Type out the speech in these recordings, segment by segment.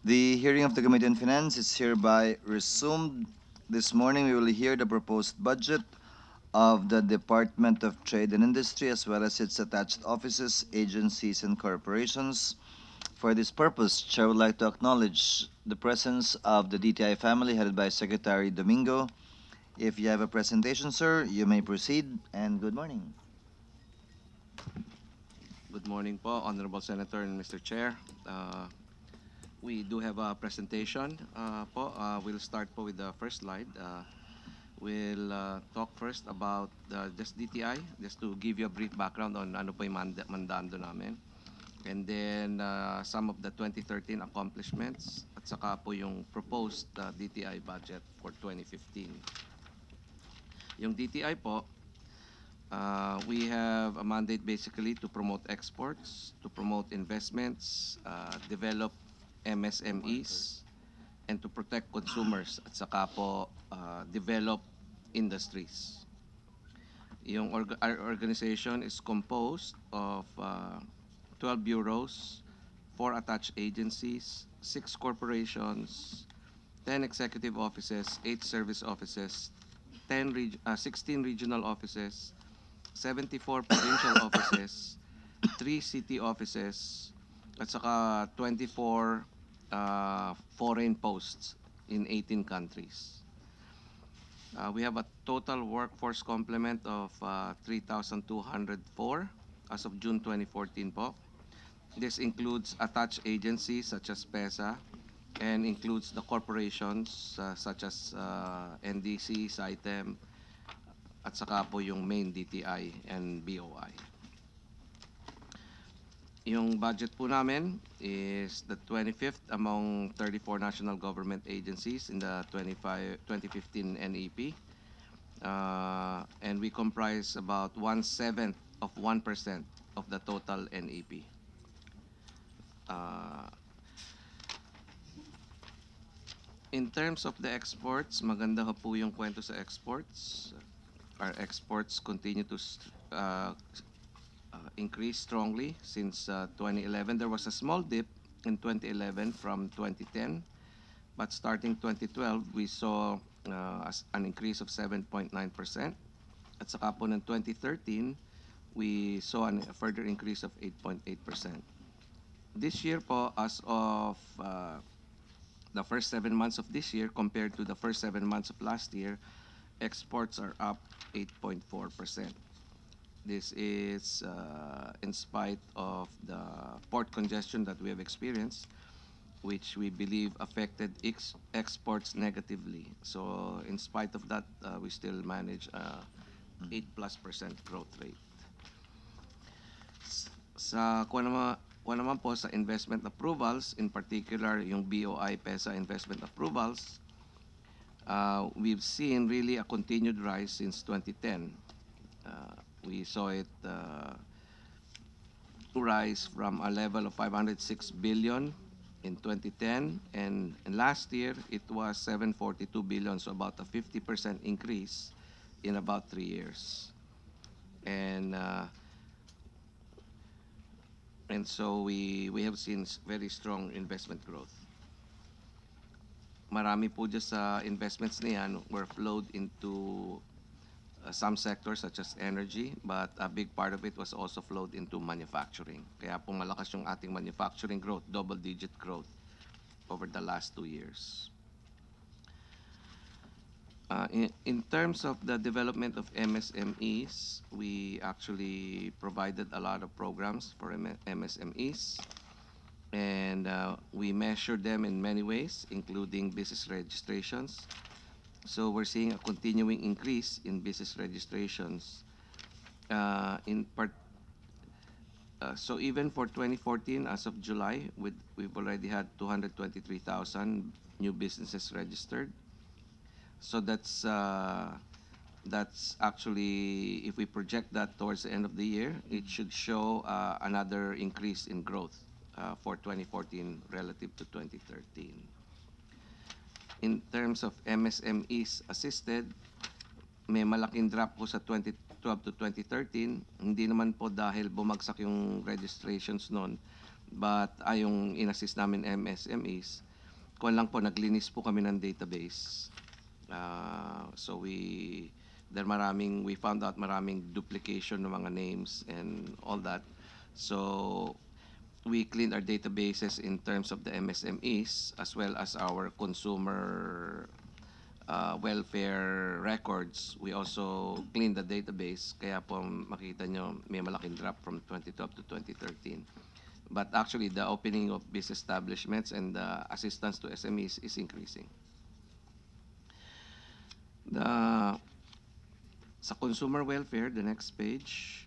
The hearing of the Committee on Finance is hereby resumed. This morning, we will hear the proposed budget of the Department of Trade and Industry as well as its attached offices, agencies, and corporations. For this purpose, Chair would like to acknowledge the presence of the DTI family headed by Secretary Domingo. If you have a presentation, sir, you may proceed, and good morning. Good morning po, Honorable Senator and Mr. Chair. We do have a presentation po. We'll start po with the first slide. We'll talk first about just DTI, just to give you a brief background on ano po yung mandando namin. And then some of the 2013 accomplishments at saka po yung proposed DTI budget for 2015. Yung DTI po, we have a mandate basically to promote exports, to promote investments, develop MSMEs, and to protect consumers at saka po develop industries. Our organization is composed of 12 bureaus, 4 attached agencies, 6 corporations, 10 executive offices, 8 service offices, 16 regional offices, 74 provincial offices, 3 city offices, at saka 24 foreign posts in 18 countries. We have a total workforce complement of 3,204 as of June 2014 po. This includes attached agencies such as PESA and includes the corporations such as NDC, SITEM, at saka po yung main DTI and BOI. Yung budget po namin is the 25th among 34 national government agencies in the 2015 NEP. And we comprise about 1/7 of 1% of the total NEP. In terms of the exports, maganda po yung kwento sa exports. Our exports continue to increase strongly since 2011. There was a small dip in 2011 from 2010, but starting 2012, we saw an increase of 7.9%. At saka po ng 2013, we saw a further increase of 8.8%. This year po, as of the first 7 months of this year compared to the first 7 months of last year, exports are up 8.4%. This is in spite of the port congestion that we have experienced, which we believe affected exports negatively. So in spite of that, we still manage 8+% growth rate. Sa kuha naman po sa investment approvals, in particular yung BOI PESA investment approvals, we've seen really a continued rise since 2010. We saw it rise from a level of 506 billion in 2010, and last year it was 742 billion, so about a 50% increase in about 3 years. And so we have seen very strong investment growth. Marami po dyan sa investments niyan were flowed into some sectors such as energy, but a big part of it was also flowed into manufacturing. Kaya po malakas yung ating manufacturing growth, double-digit growth over the last 2 years. In terms of the development of MSMEs, we actually provided a lot of programs for MSMEs, and we measured them in many ways, including business registrations. So we're seeing a continuing increase in business registrations. So even for 2014, as of July, we've already had 223,000 new businesses registered. So that's actually, if we project that towards the end of the year, it should show another increase in growth for 2014 relative to 2013. In terms of MSMEs assisted, may malaking drop po sa 2012 to 2013. Hindi naman po dahil bumagsak yung registrations noon, but yung in-assist namin MSMEs, kuwan lang po, naglinis po kami ng database. So we found out maraming duplication ng mga names and all that. So we cleaned our databases in terms of the MSMEs as well as our consumer welfare records. We also cleaned the database, kaya po makita nyo may malaking drop from 2012 to 2013. But actually, the opening of business establishments and the assistance to SMEs is increasing. Sa consumer welfare, the next page,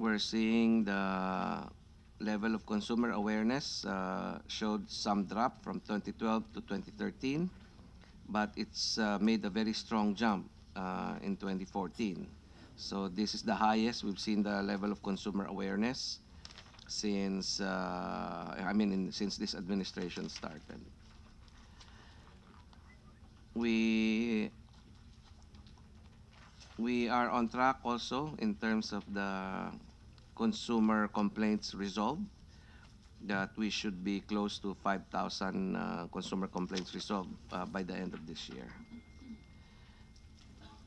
we're seeing the level of consumer awareness showed some drop from 2012 to 2013, but it's made a very strong jump in 2014. So this is the highest we've seen the level of consumer awareness since since this administration started. We are on track also in terms of the consumer complaints resolved, that we should be close to 5,000 consumer complaints resolved by the end of this year.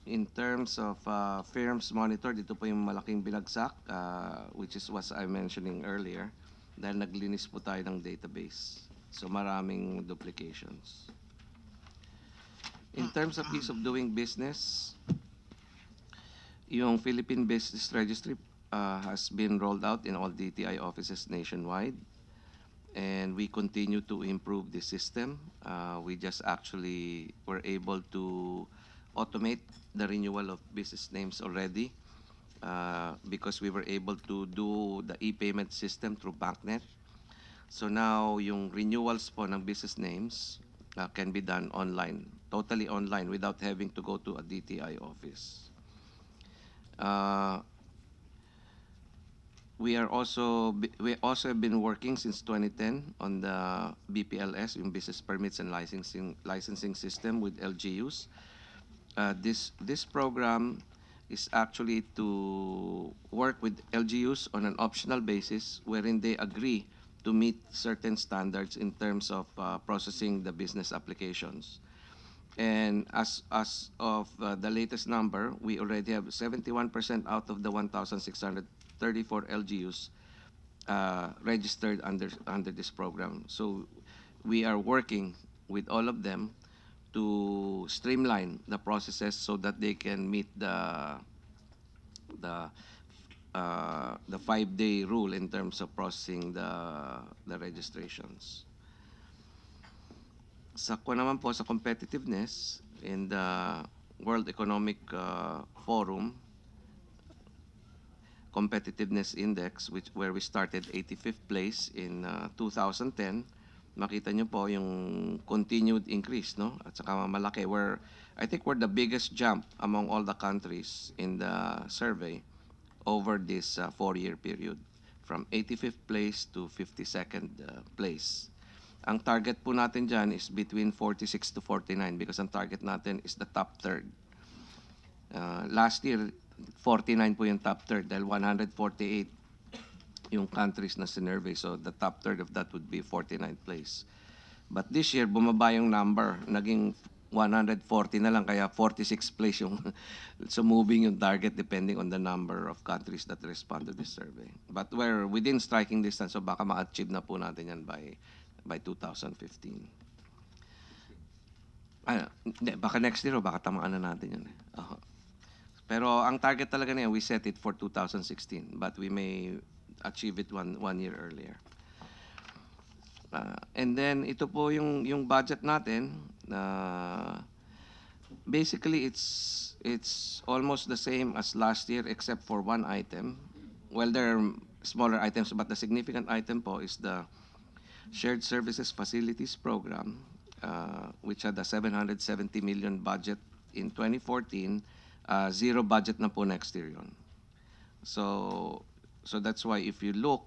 In terms of firms monitored, ito po yung malaking binagsak, which is what I mentioning earlier, dahil naglinis po tayo ng database. So maraming duplications. In terms of ease of doing business, yung Philippine Business Registry has been rolled out in all DTI offices nationwide, and we continue to improve the system. We just actually were able to automate the renewal of business names already because we were able to do the e-payment system through BancNet. So now yung renewals po ng business names can be done online, totally online, without having to go to a DTI office. We also have been working since 2010 on the BPLS, yung Business Permits and Licensing System with LGUs. This program is actually to work with LGUs on an optional basis wherein they agree to meet certain standards in terms of processing the business applications. And as of the latest number, we already have 71% out of the 1,634 LGUs registered under this program. So we are working with all of them to streamline the processes so that they can meet the 5-day rule in terms of processing the registrations. Sa naman po sa competitiveness in the World Economic Forum Competitiveness Index, where we started 85th place in 2010, makita nyo po yung continued increase, no? At saka malaki. I think we're the biggest jump among all the countries in the survey over this 4-year period, from 85th place to 52nd place. Ang target po natin dyan is between 46 to 49 because ang target natin is the top third. Last year, 49 po yung top third dahil 148 yung countries na sinurvey. So the top third of that would be 49th place. But this year, bumaba yung number. Naging 140 na lang, kaya 46th place yung so moving yung target depending on the number of countries that respond to this survey. But we're within striking distance, so baka ma-achieve na po natin yan by 2015. Hindi, baka next year o baka tamaan na natin yan. Pero ang target talaga na yan, we set it for 2016, but we may achieve it one year earlier. And then ito po yung budget natin. Basically, it's almost the same as last year except for one item. Well, there are smaller items, but the significant item po is the Shared Services Facilities Program, which had a 770 million budget in 2014. Zero budget na po next year yun. So that's why if you look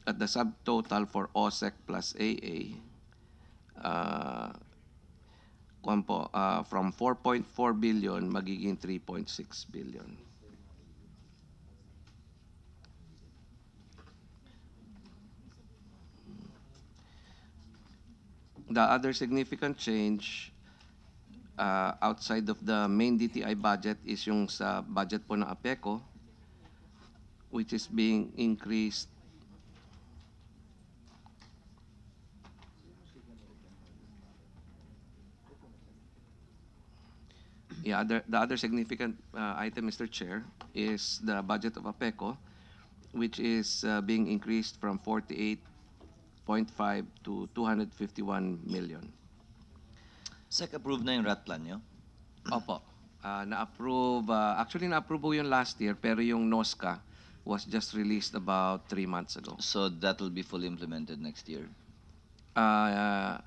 at the subtotal for OSEC plus AA, from 4.4 billion magiging 3.6 billion. The other significant change outside of the main DTI budget is yung sa budget po ng APECO, which is being increased. Yeah, the other significant item, Mr. Chair, is the budget of APECO, which is being increased from 48.5 to 251 million. Sec, approve na yung rat plan nyo? Opo. Na-approve, actually na-approve po yun last year, pero yung NOSCA was just released about 3 months ago. So that will be fully implemented next year? Or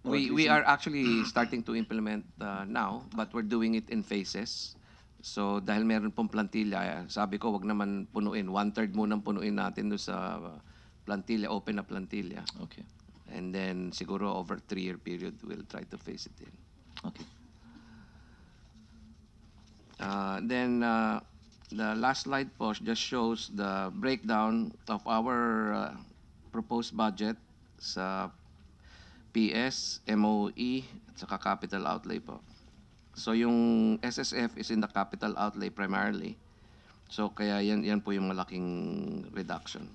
at We least are actually starting to implement now, but we're doing it in phases. So dahil meron pong plantilla, sabi ko wag naman punuin. 1/3 munang punuin natin doon sa plantilla, open na plantilla. Okay. And then siguro over 3-year period, we'll try to phase it in. Okay. Then the last slide po just shows the breakdown of our proposed budget sa PS, MOE, at saka capital outlay po. So yung SSF is in the capital outlay primarily. So kaya yan po yung malaking reduction.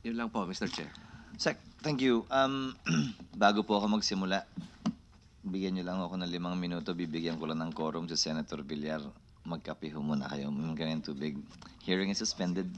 Yun lang po, Mr. Chair. Sec, thank you. Bago po ako magsimula, bigyan niyo lang ako ng 5 minuto. Bibigyan ko lang ng quorum sa Senator Villar. Magkape ho muna kayo. Ganyan tubig. Hearing is suspended.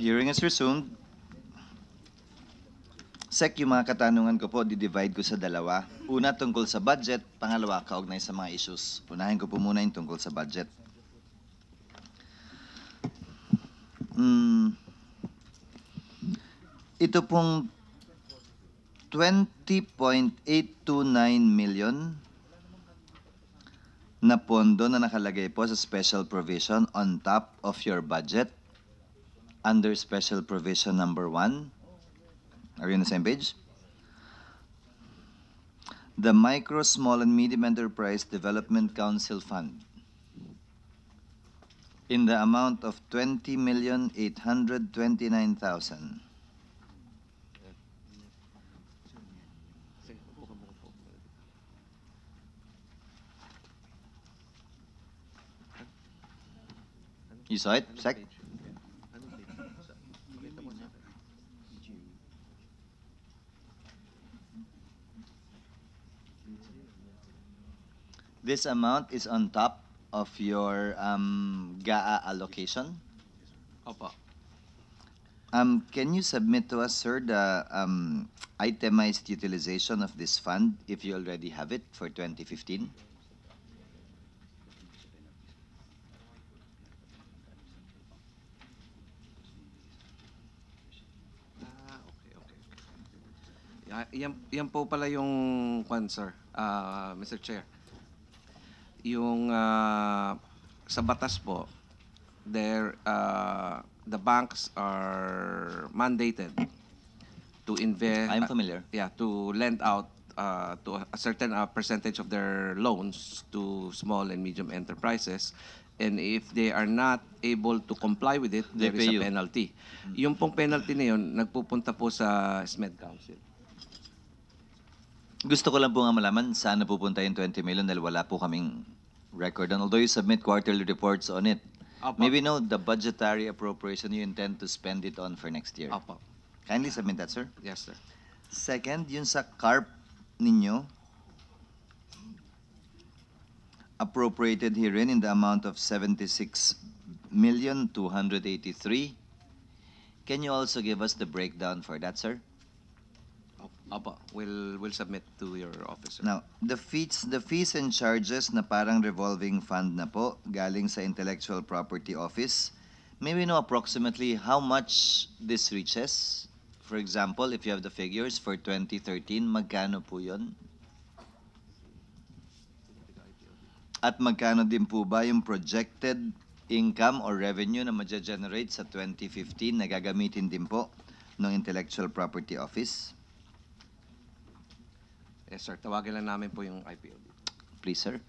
Hearing is resumed. Sec, yung mga katanungan ko po, di-divide ko sa dalawa. Una, tungkol sa budget. Pangalawa, kaugnay sa mga issues. Unahin ko po muna yung tungkol sa budget. Ito pong 20.829 million na pondo na nakalagay po sa special provision on top of your budget under special provision number 1. Are you on the same page? The Micro, Small, and Medium Enterprise Development Council Fund in the amount of 20,829,000. You saw it, Sec? This amount is on top of your GAA allocation. Opo. Can you submit to us, sir, the itemized utilization of this fund, if you already have it, for 2015? Yan po pala yung sir, Mr. Chair. Yung sa batas po, the banks are mandated to invest. I'm familiar. To lend out to a certain percentage of their loans to small and medium enterprises. And if they are not able to comply with it, They there is pay a you. penalty. Yung pong penalty na yun, nagpupunta po sa SMED Council. Gusto ko lang po nga malaman saan napupunta yung 20 million dahil wala po kaming record. And although you submit quarterly reports on it, Opo. maybe know the budgetary appropriation you intend to spend it on for next year. Opo. Kindly submit that, sir. Yes, sir. Second, yun sa CARP ninyo, appropriated herein in the amount of 76,283,000. Can you also give us the breakdown for that, sir? Opo, we'll submit to your officer. Now, the fees and charges na parang revolving fund na po galing sa Intellectual Property Office, may we know approximately how much this reaches For example, if you have the figures for 2013, magkano po yun? At magkano din po ba yung projected income or revenue na ma-generate sa 2015 na gagamitin din po ng Intellectual Property Office? Yes, sir. Tawagin lang namin po yung IPOB. Please, sir.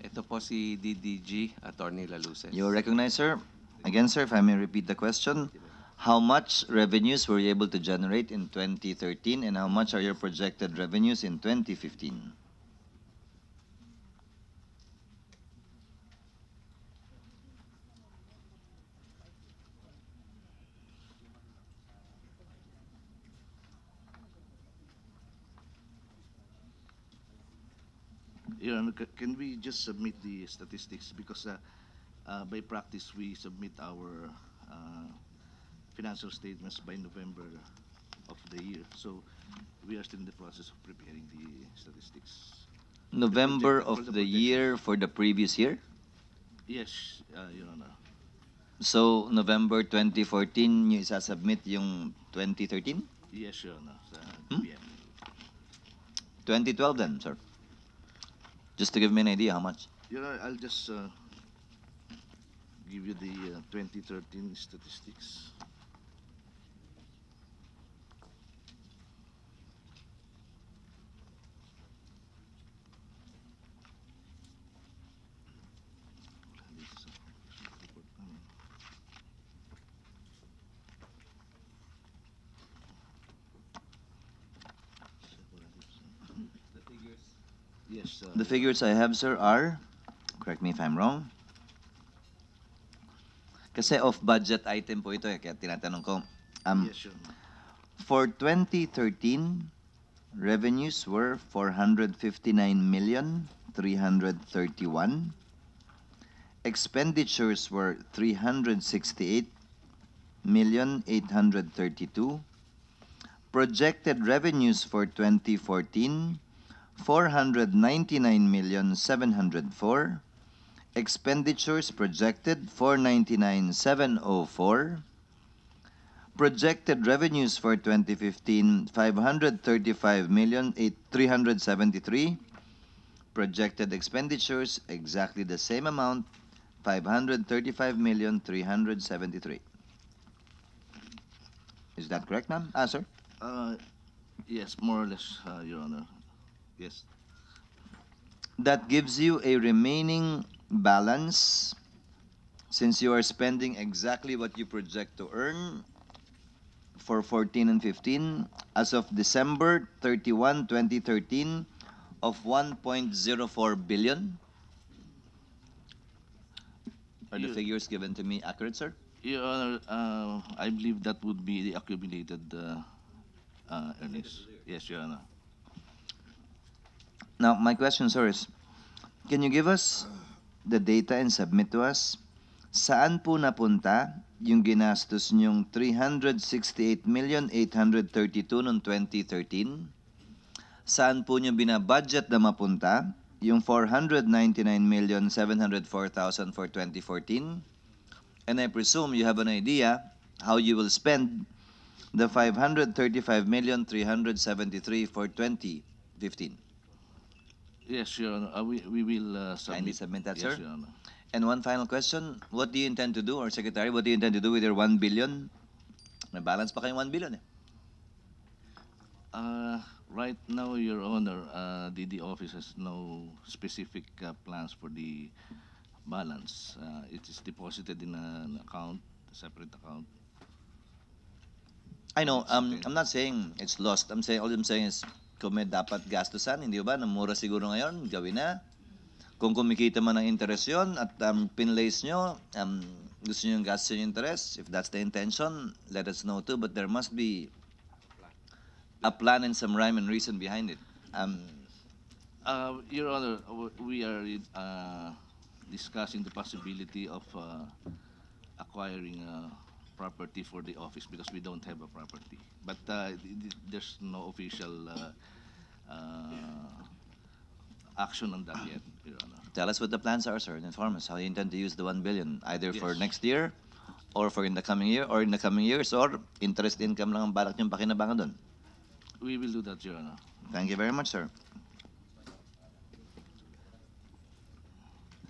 Ito po si DDG, Attorney Laluces. You recognize, sir? Again, sir, if I may repeat the question. How much revenues were you able to generate in 2013 and how much are your projected revenues in 2015? Your Honor, can we just submit the statistics? Because by practice, we submit our financial statements by November of the year. So we are still in the process of preparing the statistics. November projected- for of the the projection. year for the previous year? Yes, Your Honor. So, November 2014, nyo isasubmit yung 2013? Yes, Your Honor. Sa Hmm? DBM. 2012 then, sir. Just to give me an idea how much. Your Honor, I'll just give you the 2013 statistics. Yes. The figures I have, sir, are, correct me if I'm wrong, kasi off-budget item po ito eh, kaya tinatanong ko. Yes, Your Honor. For 2013, revenues were 459,331,000. Expenditures were 368,832,000. Projected revenues for 2014, 499,704,000. Expenditures projected 499,704,000. Projected revenues for 2015, 535,373,000. Projected expenditures, exactly the same amount, 535,373,000. Is that correct, ma'am? Ah, sir? Yes, more or less, Your Honor. Yes. That gives you a remaining balance, since you are spending exactly what you project to earn for 14 and 15 as of December 31, 2013 of 1.04 billion. Are the You- figures given to me accurate, sir? Your Honor, I believe that would be the accumulated earnings. Yes, Your Honor. Now, my question, sir, is, can you give us the data and submit to us saan po napunta yung ginastos nyong 368,832 noong 2013? Saan po nyo binabudget na mapunta yung 499,704,000 for 2014? And I presume you have an idea how you will spend the 535,373 for 2015. Yes, Your Honor. We will Kindly submit. submit that, Yes, sir. Your Honor. And one final question, what do you intend to do, or Secretary, what do you intend to do with your 1 billion? May balance pa kayong 1 billion eh. Right now, Your Honor, the office has no specific plans for the balance. It is deposited in an account, a separate account. I know, It's okay. I'm not saying it's lost. All I'm saying is, kung may dapat gastusan, hindi ba, na mura siguro ngayon, gawin na. Kung kumikita man ng interest yun at pinlace nyo, gusto nyo yung gastos yung interest, if that's the intention, let us know too. But there must be a plan and some rhyme and reason behind it. Your Honor, we are discussing the possibility of acquiring property for the office because we don't have a property. But there's no official action on that yet, Your Honor. Tell us what the plans are, sir, and inform us how you intend to use the 1 billion, either for Yes. next year, or for in the coming year, or in the coming years, or interest income lang ang balak niyong pakinabangan doon. We will do that, Your Honor. Thank you very much, sir.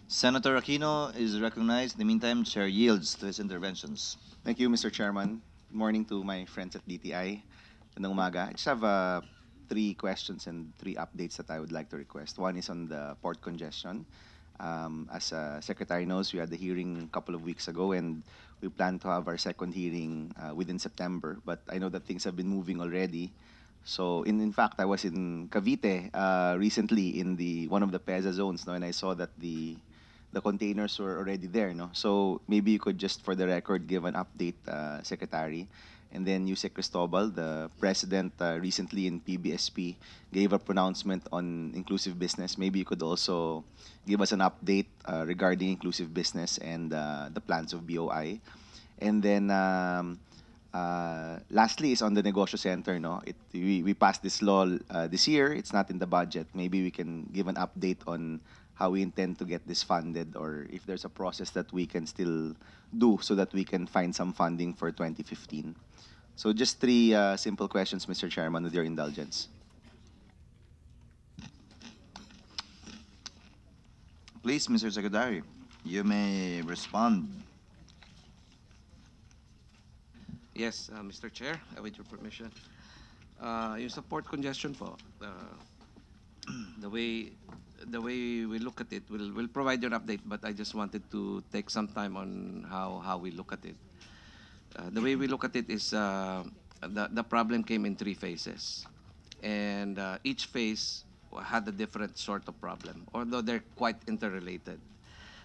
Senator Aquino is recognized. In the meantime, Chair yields to his interventions. Thank you, Mr. Chairman. Good morning to my friends at DTI. Magandang umaga. I just have 3 questions and 3 updates that I would like to request. One is on the port congestion. As Secretary knows, we had the hearing a couple of weeks ago, and we plan to have our second hearing within September. But I know that things have been moving already. So, in fact, I was in Cavite recently in one of the PEZA zones, no, and I saw that the containers were already there, no? So maybe you could just, for the record, give an update, Secretary. And then Yusek Cristobal, the president, recently in PBSP, gave a pronouncement on inclusive business. Maybe you could also give us an update regarding inclusive business and the plans of BOI. And then lastly is on the Negosyo Center, no? We passed this law this year. It's not in the budget. Maybe we can give an update on how we intend to get this funded, or if there's a process that we can still do so that we can find some funding for 2015. So just 3 simple questions, Mr. Chairman, with your indulgence. Please, Mr. Secretary, you may respond. Yes, Mr. Chair, with your permission. Yung support congestion po, the way we look at it, we'll provide you an update, but I just wanted to take some time on how we look at it. The way we look at it is the problem came in 3 phases, and each phase had a different sort of problem, although they're quite interrelated.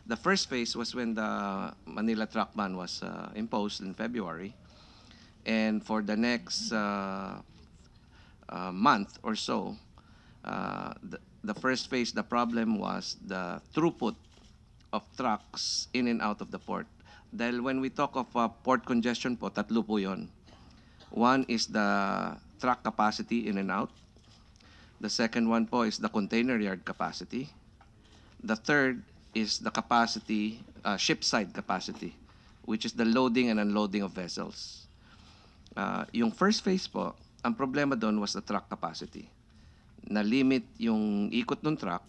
The first phase was when the Manila truck ban was imposed in February, and for the next month or so, the first phase, the problem was the throughput of trucks in and out of the port. Dahil when we talk of port congestion po, tatlo po yun. One is the truck capacity in and out. The second one po is the container yard capacity. The third is the capacity, ship side capacity, which is the loading and unloading of vessels. Yung first phase po, ang problema doon was the truck capacity. Na-limit yung ikot ng truck.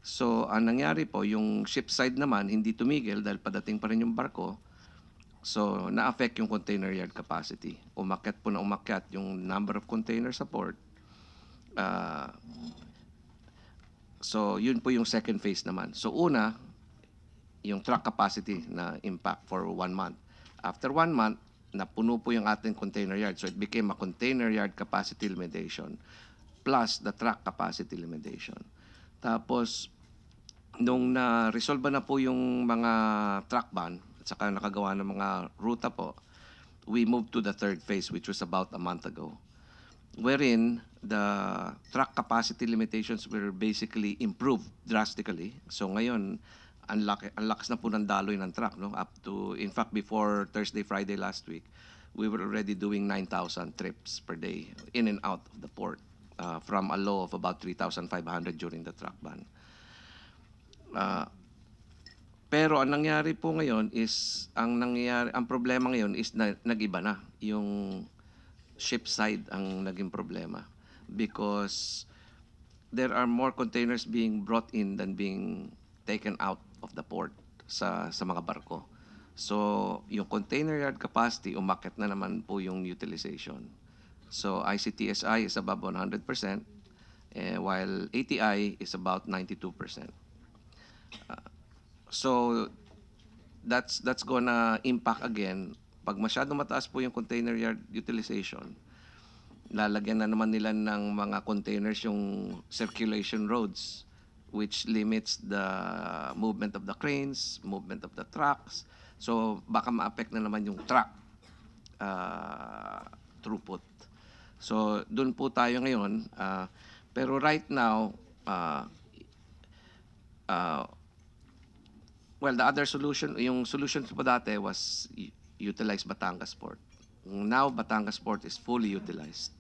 So, ang nangyari po, yung ship side naman, hindi tumigil dahil padating pa rin yung barko. So, na-affect yung container yard capacity. Umakyat po na umakyat yung number of containers sa port. So, yun po yung second phase naman. So, una, yung truck capacity na impact for 1 month. After 1 month, napuno po yung ating container yard. So, it became a container yard capacity limitation plus the truck capacity limitation. Tapos, nung na-resolve na po yung mga truck ban at saka nakagawa ng mga ruta po, we moved to the third phase, which was about a month ago, wherein the truck capacity limitations were basically improved drastically. So ngayon, ang lakas na po ng daloy ng truck, no? Up to, in fact, before Thursday, Friday last week, we were already doing 9,000 trips per day in and out of the port, from a low of about 3,500 during the truck ban. Pero ang nangyari po ngayon is, ang problema ngayon is nag-iba na. Yung ship side ang naging problema. Because there are more containers being brought in than being taken out of the port sa mga barko. So, yung container yard capacity, umakyat na naman po yung utilization. So, ICTSI is above 100%, while ATI is about 92%. So, that's gonna impact again. Pag masyado mataas po yung container yard utilization, lalagyan na naman nila ng mga containers yung circulation roads, which limits the movement of the cranes, movement of the trucks. So, baka ma-affect na naman yung truck throughput. So, dun po tayo ngayon. Pero right now, well, the other solution, yung solution po dati was utilize Batangas Port. Now, Batangas Port is fully utilized.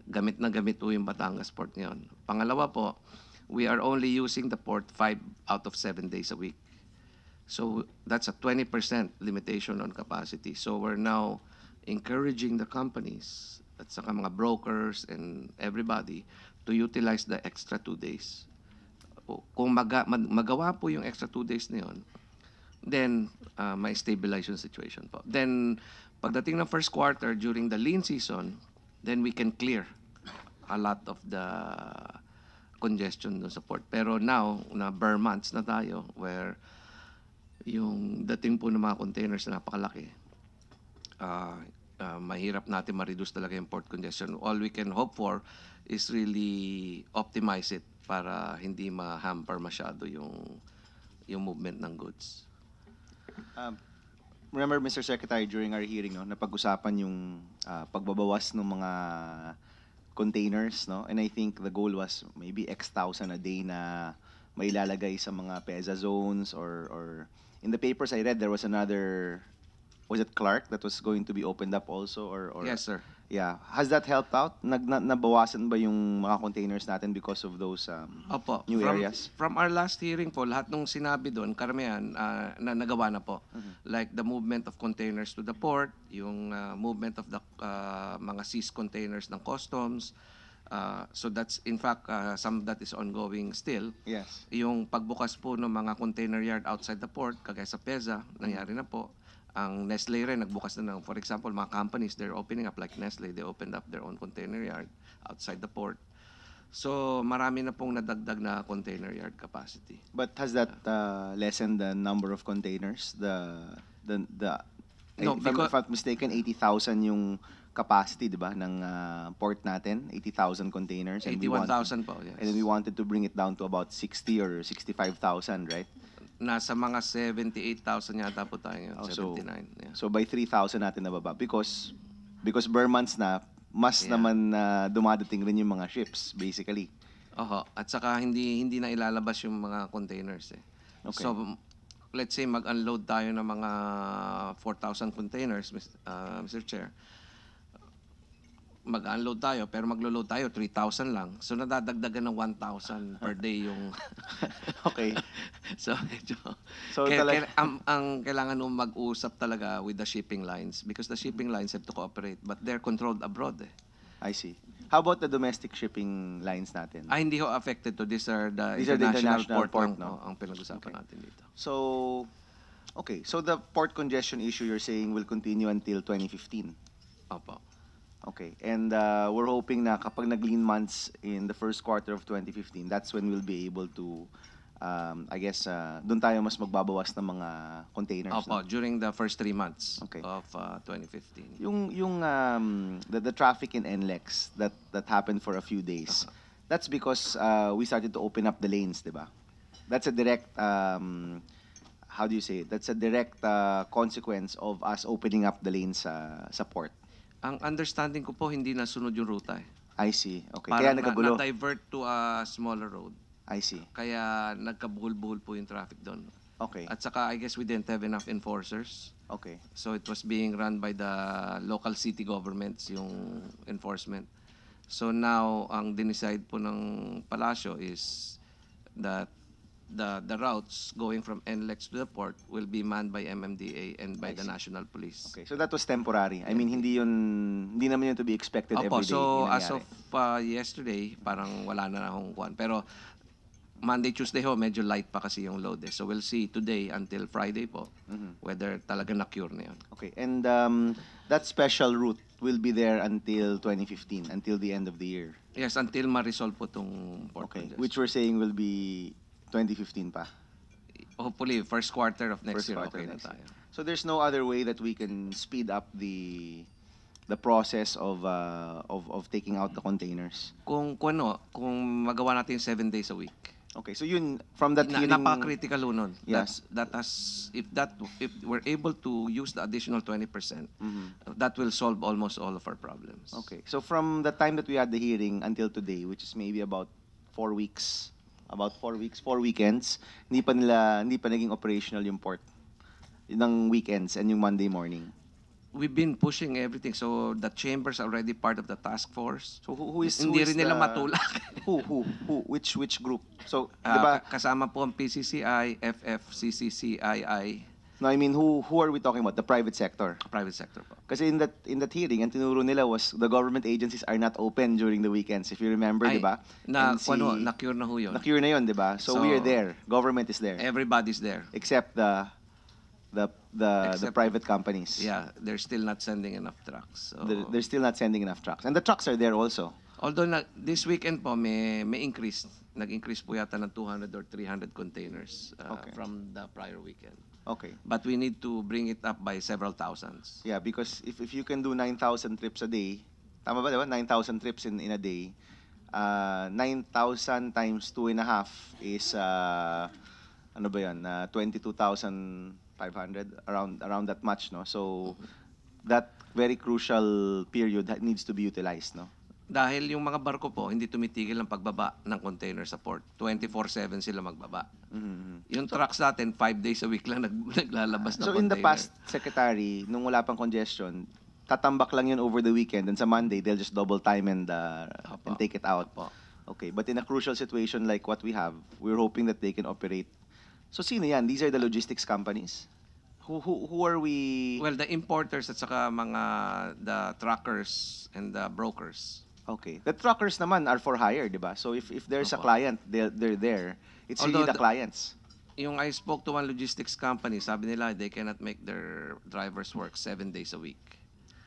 Gamit na gamit po yung Batangas Port ngayon. Pangalawa po, we are only using the port 5 out of 7 days a week. So that's a 20% limitation on capacity. So we're now encouraging the companies at saka mga brokers and everybody to utilize the extra 2 days. Kung magawa po yung extra 2 days na yun, then may stabilize yung situation po. Then pagdating ng first quarter during the lean season, then we can clear a lot of the congestion doon sa port. Pero now, na bare months na tayo where yung dating po ng mga containers na napakalaki, mahirap natin ma-reduce talaga yung port congestion. All we can hope for is really optimize it para hindi ma-hamper masyado yung movement ng goods. Remember, Mr. Secretary, during our hearing, no, napag-usapan yung pagbabawas ng mga containers, no? And I think the goal was maybe X thousand a day na mailalagay sa mga PEZA zones or in the papers I read there was another, was it Clark that was going to be opened up also or Yes, sir. yeah, has that helped out? Nabawasan ba yung mga containers natin because of those Opo. new areas? From our last hearing po, lahat nung sinabi doon, karamihan na nagawa na po. Like the movement of containers to the port, yung movement of the mga seized containers ng customs. So that's, in fact, some of that is ongoing still. Yes. Yung pagbukas po ng mga container yard outside the port, kagaya sa PEZA, nangyari na po. Ang Nestle rin, nagbukas na ng, for example, mga companies, they're opening up like Nestle, they opened up their own container yard outside the port. So, marami na pong nadagdag na container yard capacity. But has that lessened the number of containers? No, if because- I'm not mistaken, 80,000 yung capacity, di ba, ng port natin, 80,000 containers. And we 81,000 po, yes. And then we wanted to bring it down to about 60 or 65,000, right? Nasa mga 78,000 yata po tayo ngayon, Oh, 79. Yeah. So by 3,000 natin nababa because bare months na, mas Yeah. naman dumadating rin yung mga ships, basically. Oho, at saka hindi na ilalabas yung mga containers eh. Okay. So, let's say mag-unload tayo ng mga 4,000 containers, Mr. Chair. Mag-unload tayo, pero maglo-load tayo 3,000 lang. So, nadadagdagan ng 1,000 per day yung... Okay. So, medyo... So, ang kailangan nung mag-usap talaga with the shipping lines because the shipping lines have to cooperate but they're controlled abroad eh. I see. How about the domestic shipping lines natin? Hindi ho affected to. These are the These are the international international port, port, lang no? po ang pinag-usapan Okay. natin dito. So, okay. So the port congestion issue you're saying will continue until 2015. Opo. Okay. And we're hoping na kapag nag-lean months in the first quarter of 2015, that's when we'll be able to, I guess, doon tayo mas magbabawas ng mga containers. Opo, No? during the first 3 months Okay. of 2015. The traffic in NLEX that happened for a few days, that's because we started to open up the lanes, di ba? That's a direct, how do you say it? That's a direct consequence of us opening up the lanes sa port. Ang understanding ko po, hindi nasunod yung ruta eh. I see. Okay. Kaya Parang nagkagulo. na-divert to a smaller road. I see. Kaya nagkabuhol-buhol po yung traffic doon. Okay. At saka, I guess we didn't have enough enforcers. Okay. So it was being run by the local city governments, yung enforcement. So now, ang dinicide po ng Palacio is that the routes going from NLEX to the port will be manned by MMDA and by I the see. National Police. Okay. So that was temporary. I mean, hindi naman yun to be expected Opo, every day. so yung as nangyari. of yesterday, parang wala na akong kuwan. Pero Monday, Tuesday ho, medyo light pa kasi yung load eh. So we'll see today until Friday po whether talaga na-cure na yun. Okay. And that special route will be there until 2015, until the end of the year. Yes, until ma-resolve po itong port Okay. congestion. Which we're saying will be 2015 pa. Hopefully, first quarter of next First year, quarter okay na next tayo. So there's no other way that we can speed up the process of taking out the containers. Kung magawa natin 7 days a week, Okay, so yun, from that hearing... Napaka-critical ho nun. Yes. If we're able to use the additional 20%, that will solve almost all of our problems. Okay, so from the time that we had the hearing until today, which is maybe about 4 weeks, 4 weekends, hindi pa naging operational yung port ng weekends and yung Monday morning. We've been pushing everything. So the chamber's already part of the task force. So who is Hindi rin nila the- matulak. Who? Which group? So, di Ah, ba? kasama po ang PCCI, FFCCCII, No, I mean, who are we talking about? The private sector. private sector po. Kasi in that hearing, ang tinuro nila was the government agencies are not open during the weekends. If you remember, Ay, di ba? Na, NC na-cure na ho yun. Na-cure na yun, di ba? So, we are So, there. Government is there. Everybody's there. Except the Except- private companies. Yeah, they're still not sending enough trucks. So, They're still not sending enough trucks. And the trucks are there also. although this weekend po may increase. Nag-increase po yata ng 200 or 300 containers Okay. from the prior weekend. Okay. But we need to bring it up by several thousands. Yeah, because if you can do 9,000 trips a day, tama ba, di ba? 9,000 trips in a day. 9,000 times 2.5 is, ano ba yan? 22,500, around that much, no? So, that very crucial period needs to be utilized, no? Dahil yung mga barko po, hindi tumitigil ang pagbaba ng container sa port. 24/7 sila magbaba. Mhm. Yung trucks natin, 5 days a week lang naglalabas ng So, container. in the past, Secretary, nung wala pang congestion, tatambak lang yun over the weekend, and sa Monday, they'll just double time and Opo. take it out. Opo. Okay, but in a crucial situation like what we have, we're hoping that they can operate. So sino yan? These are the logistics companies? Who are we? Well, the importers at saka the truckers and the brokers. Okay. The truckers naman are for hire, di ba? So if there's a Opo. client, they're there. It's really Although the clients. Yung I spoke to one logistics company, sabi nila they cannot make their drivers work 7 days a week.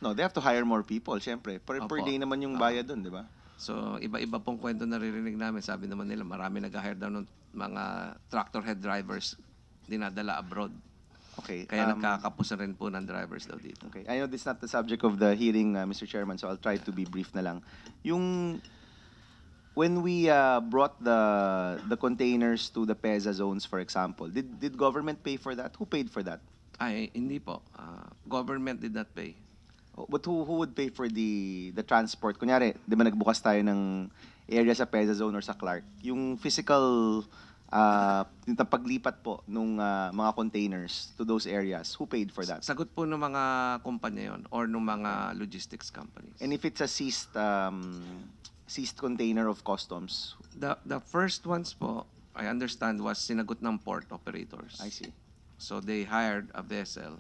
No, they have to hire more people, syempre. Per Opo. day naman yung Ah. bayad dun, di ba? So, iba-iba pong kwento naririnig namin. Sabi naman nila, marami nag-hire daw ng mga tractor head drivers dinadala abroad. Okay. Kaya nagkakapusan rin po ng drivers daw dito. Okay. I know this is not the subject of the hearing, Mr. Chairman, so I'll try to be brief na lang. When we brought the containers to the PEZA zones, for example, did government pay for that? Who paid for that? Ay, hindi po. Government did not pay. Oh, but who would pay for the transport? Kunyari, di ba nagbukas tayo ng area sa PEZA zone or sa Clark? Yung physical yung paglipat po nung mga containers to those areas, who paid for that? Sagot po ng mga kumpanya yon or ng mga logistics companies. And if it's a seized container of customs, The first ones po, I understand, was sinagot ng port operators. I see. So they hired a vessel.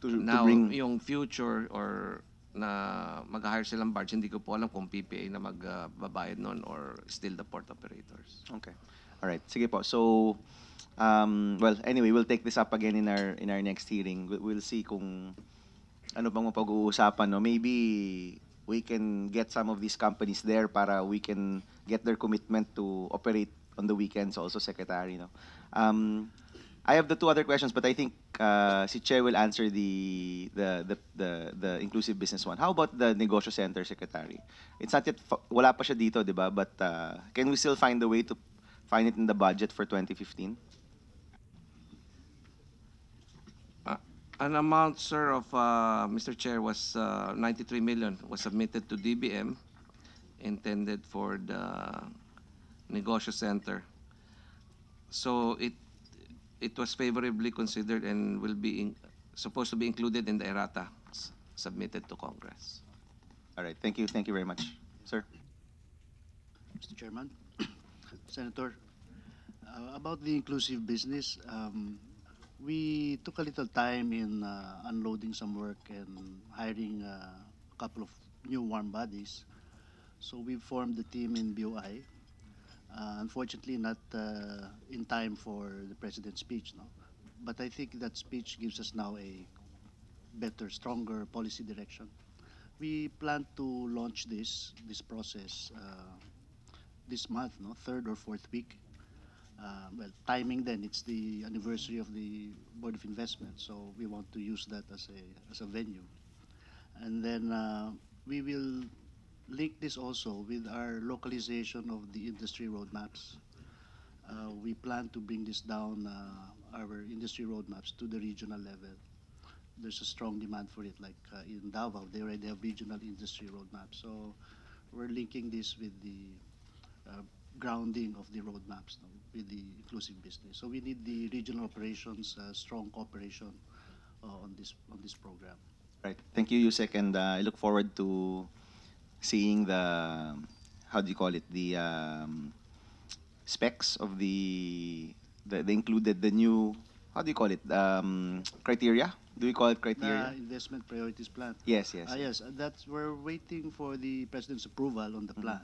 To Now, bring yung future or na mag-hire silang barge, hindi ko po alam kung PPA na magbabayad nun or still the port operators. Okay. All right. Sige po. So, well, anyway, we'll take this up again in our next hearing. We'll see kung ano pang mapag-uusapan, no? Maybe we can get some of these companies there para we can get their commitment to operate on the weekends also, Secretary, no? I have the two other questions, but I think si Che will answer the inclusive business one. How about the negosyo center, Secretary? It's not yet wala pa siya dito, 'di ba? But can we still find a way to find it in the budget for 2015? An amount, sir, of Mr. Chair was 93 million was submitted to DBM intended for the negosyo center. So it was favorably considered and will be supposed to be included in the errata submitted to Congress. All right. Thank you. Thank you very much, sir. Mr. Chairman, Senator, about the inclusive business, we took a little time in unloading some work and hiring a couple of new warm bodies. So we formed the team in BOI. Unfortunately, not in time for the President's speech, no? But I think that speech gives us now a better, stronger policy direction. We plan to launch this process this month, no, third or fourth week. Well, timing then, it's the anniversary of the Board of Investment, so we want to use that as a venue. And then we will link this also with our localization of the industry roadmaps. we plan to bring this down, our industry roadmaps to the regional level. There's a strong demand for it, like in Davao, they already have regional industry roadmaps. So we're linking this with the grounding of the roadmaps, no, with the inclusive business. So we need the regional operations, strong cooperation on this program. Right. Thank you, Yusek, and I look forward to seeing the, how do you call it, the specs of the included, the new, how do you call it, criteria? Do we call it criteria? The investment priorities plan. Yes, yes. Yes, that's we're waiting for the president's approval on the plan.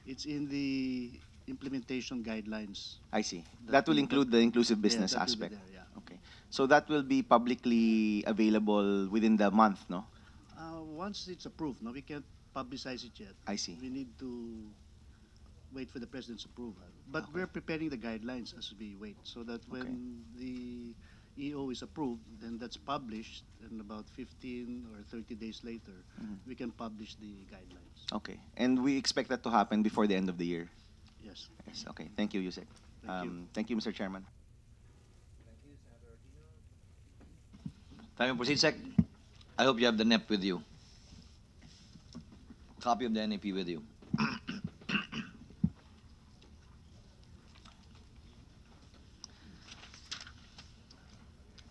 It's in the implementation guidelines. I see. That That will will- include the inclusive Yeah, business that will be aspect. there, yeah. Okay. So that will be publicly available within the month, no? Once it's approved, no, we can't publicize it yet. I see. We need to wait for the president's approval. But Okay. we're preparing the guidelines as we wait, so that when the EO is approved, then that's published, and about 15 or 30 days later, we can publish the guidelines. Okay. And we expect that to happen before the end of the year. Yes. Yes. Okay. Thank you, Yusek. Thank you. Thank you, Mr. Chairman. Time to proceed, Sec. I hope you have the NEP with you. Copy of the NEP with you.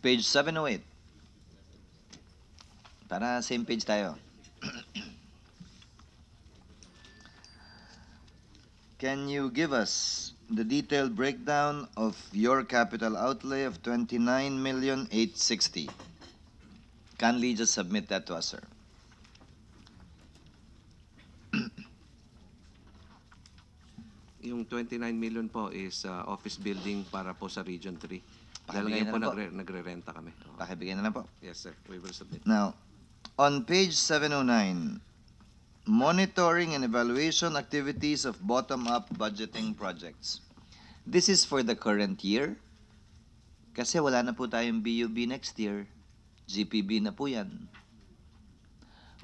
Page 708. Para same page tayo. Can you give us the detailed breakdown of your capital outlay of 29,860,000? Kindly just submit that to us, sir. Yung 29 million po is office building para po sa Region 3. Dahil Pakibigay ngayon po na lang po. nagre-renta kami. Oo. Pakibigay na lang po. Yes, sir. We will submit. Now, on page 709, monitoring and evaluation activities of bottom-up budgeting projects. This is for the current year. Kasi wala na po tayong BUB next year. GPB na po yan.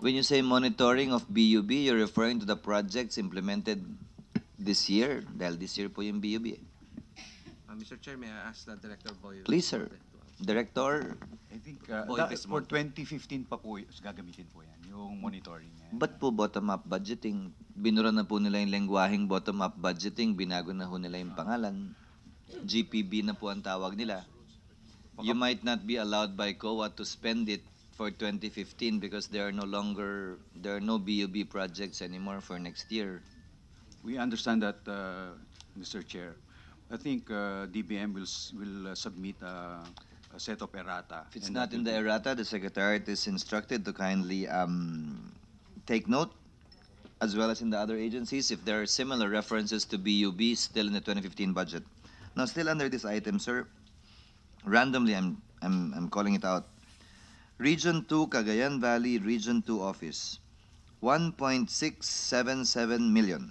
When you say monitoring of BUB, you're referring to the projects implemented this year. Dahil this year po yung BUB. Mr. Chair, may I ask the Director Boy? Please, sir. Director, I think Boy, that, this for month. 2015 pa po gagamitin po yan, yung monitoring. ba't po bottom-up budgeting? Binura na po nila yung lengguaheng bottom-up budgeting, binago na ho nila yung pangalan. GPB na po ang tawag nila. You might not be allowed by COA to spend it for 2015 because there are no BUB projects anymore for next year. We understand that, Mr. Chair. I think DBM will submit a set of errata. If it's and not that in will the be- errata, the Secretariat is instructed to kindly take note, as well as in the other agencies, if there are similar references to BUB still in the 2015 budget. Now, still under this item, sir, randomly, I'm calling it out. Region 2, Cagayan Valley, Region 2 Office, 1.677 million.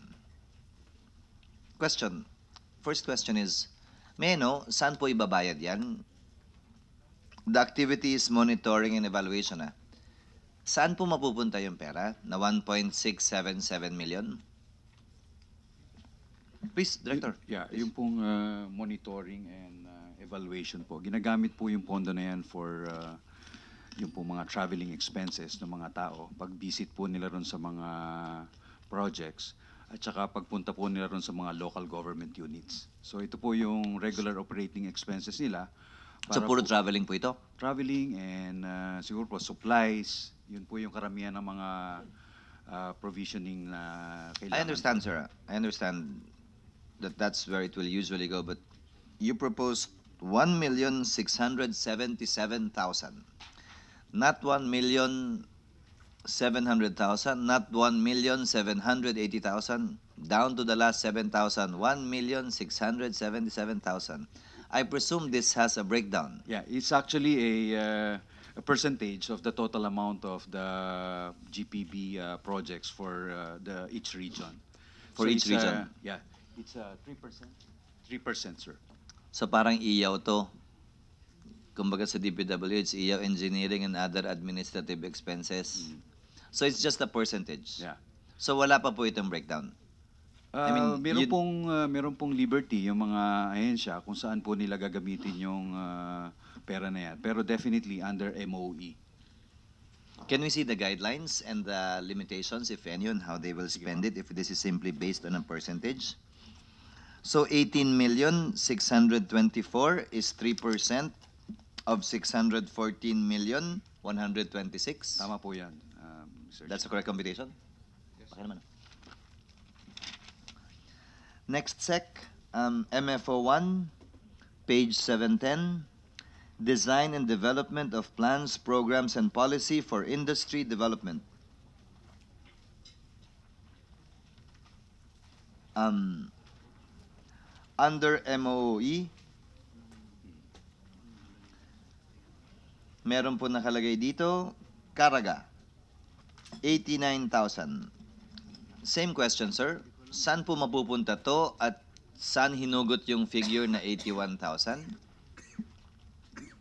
Question. First question is, may I know, saan po ibabayad yan? The activities Monitoring and evaluation, Saan po mapupunta yung pera na 1.677 million? Please, Director. Yeah, yung pong monitoring and evaluation po. Ginagamit po yung pondo na yan for yung pong mga traveling expenses ng mga tao. Pag-visit po nila ron sa mga projects at saka pagpunta po nila ron sa mga local government units. So ito po yung regular operating expenses nila. So para puro po- traveling po ito? traveling and siguro po supplies. Yun po yung karamihan ng mga provisioning na kailangan. I understand, sir. I understand that that's where it will usually go, but you proposed 1,677,000, not 1,700,000, not 1,780,000, down to the last 7,000, 1,677,000. I presume this has a breakdown. Yeah, it's actually a percentage of the total amount of the GPB projects for each region. For each it's, region? Yeah, it's 3%. 3%, sir. So parang iyaw to. Kumbaga sa DPWH, iyaw engineering and other administrative expenses. So it's just a percentage. Yeah. So wala pa po itong breakdown. Meron pong liberty yung mga ahensya kung saan po nila gagamitin yung pera na yan. Pero definitely under MOE. Can we see the guidelines and the limitations, if any, on how they will spend it, if this is simply based on a percentage? So 18,624 is 3% of 614,126. Tama po yan, Mr. That's the correct computation? Okay naman. Next sec, MFO1, page 710. Design and development of plans, programs, and policy for industry development. Under MOE, meron po nakalagay dito, Caraga, 89,000. Same question, sir. Saan po mapupunta to at saan hinugot yung figure na 81,000?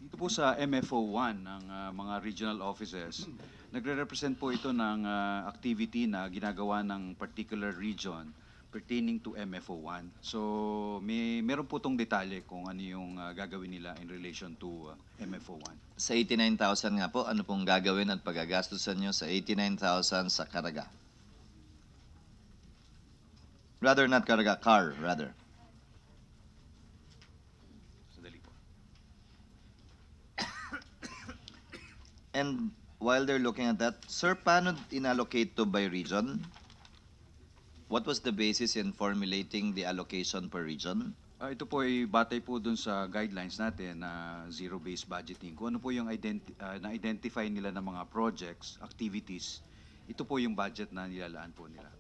Dito po sa MFO1 ng mga regional offices, nagre-represent po ito ng activity na ginagawa ng particular region pertaining to MFO1. So, meron po tong detalye kung ano yung gagawin nila in relation to MFO1. Sa 89,000 nga po, ano pong gagawin at pagagastusan nyo sa 89,000 sa Caraga? Rather not Caraga, car, rather. Sadali po. And while they're looking at that, sir, paano inallocate to by region? What was the basis in formulating the allocation per region? Ito po ay batay po dun sa guidelines natin na zero-based budgeting. Kung ano po yung na-identify nila ng mga projects, activities, ito po yung budget na nilalaan po nila.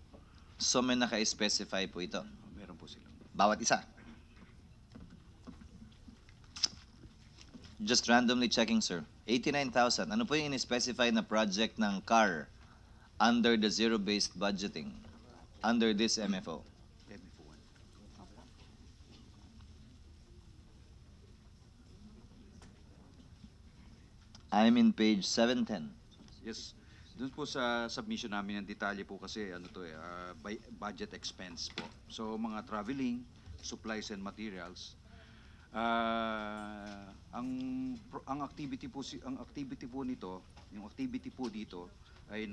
So may naka-specify po ito. Meron po sila. Bawat isa. Just randomly checking, sir. 89,000. Ano po yung in-specify na project ng CAR under the zero-based budgeting? Under this MFO? MFO1. I'm in page 710. Yes. Doon po sa submission namin ng detalye po kasi by budget expense po. So mga traveling, supplies and materials. Ang activity po nito, yung activity po dito ay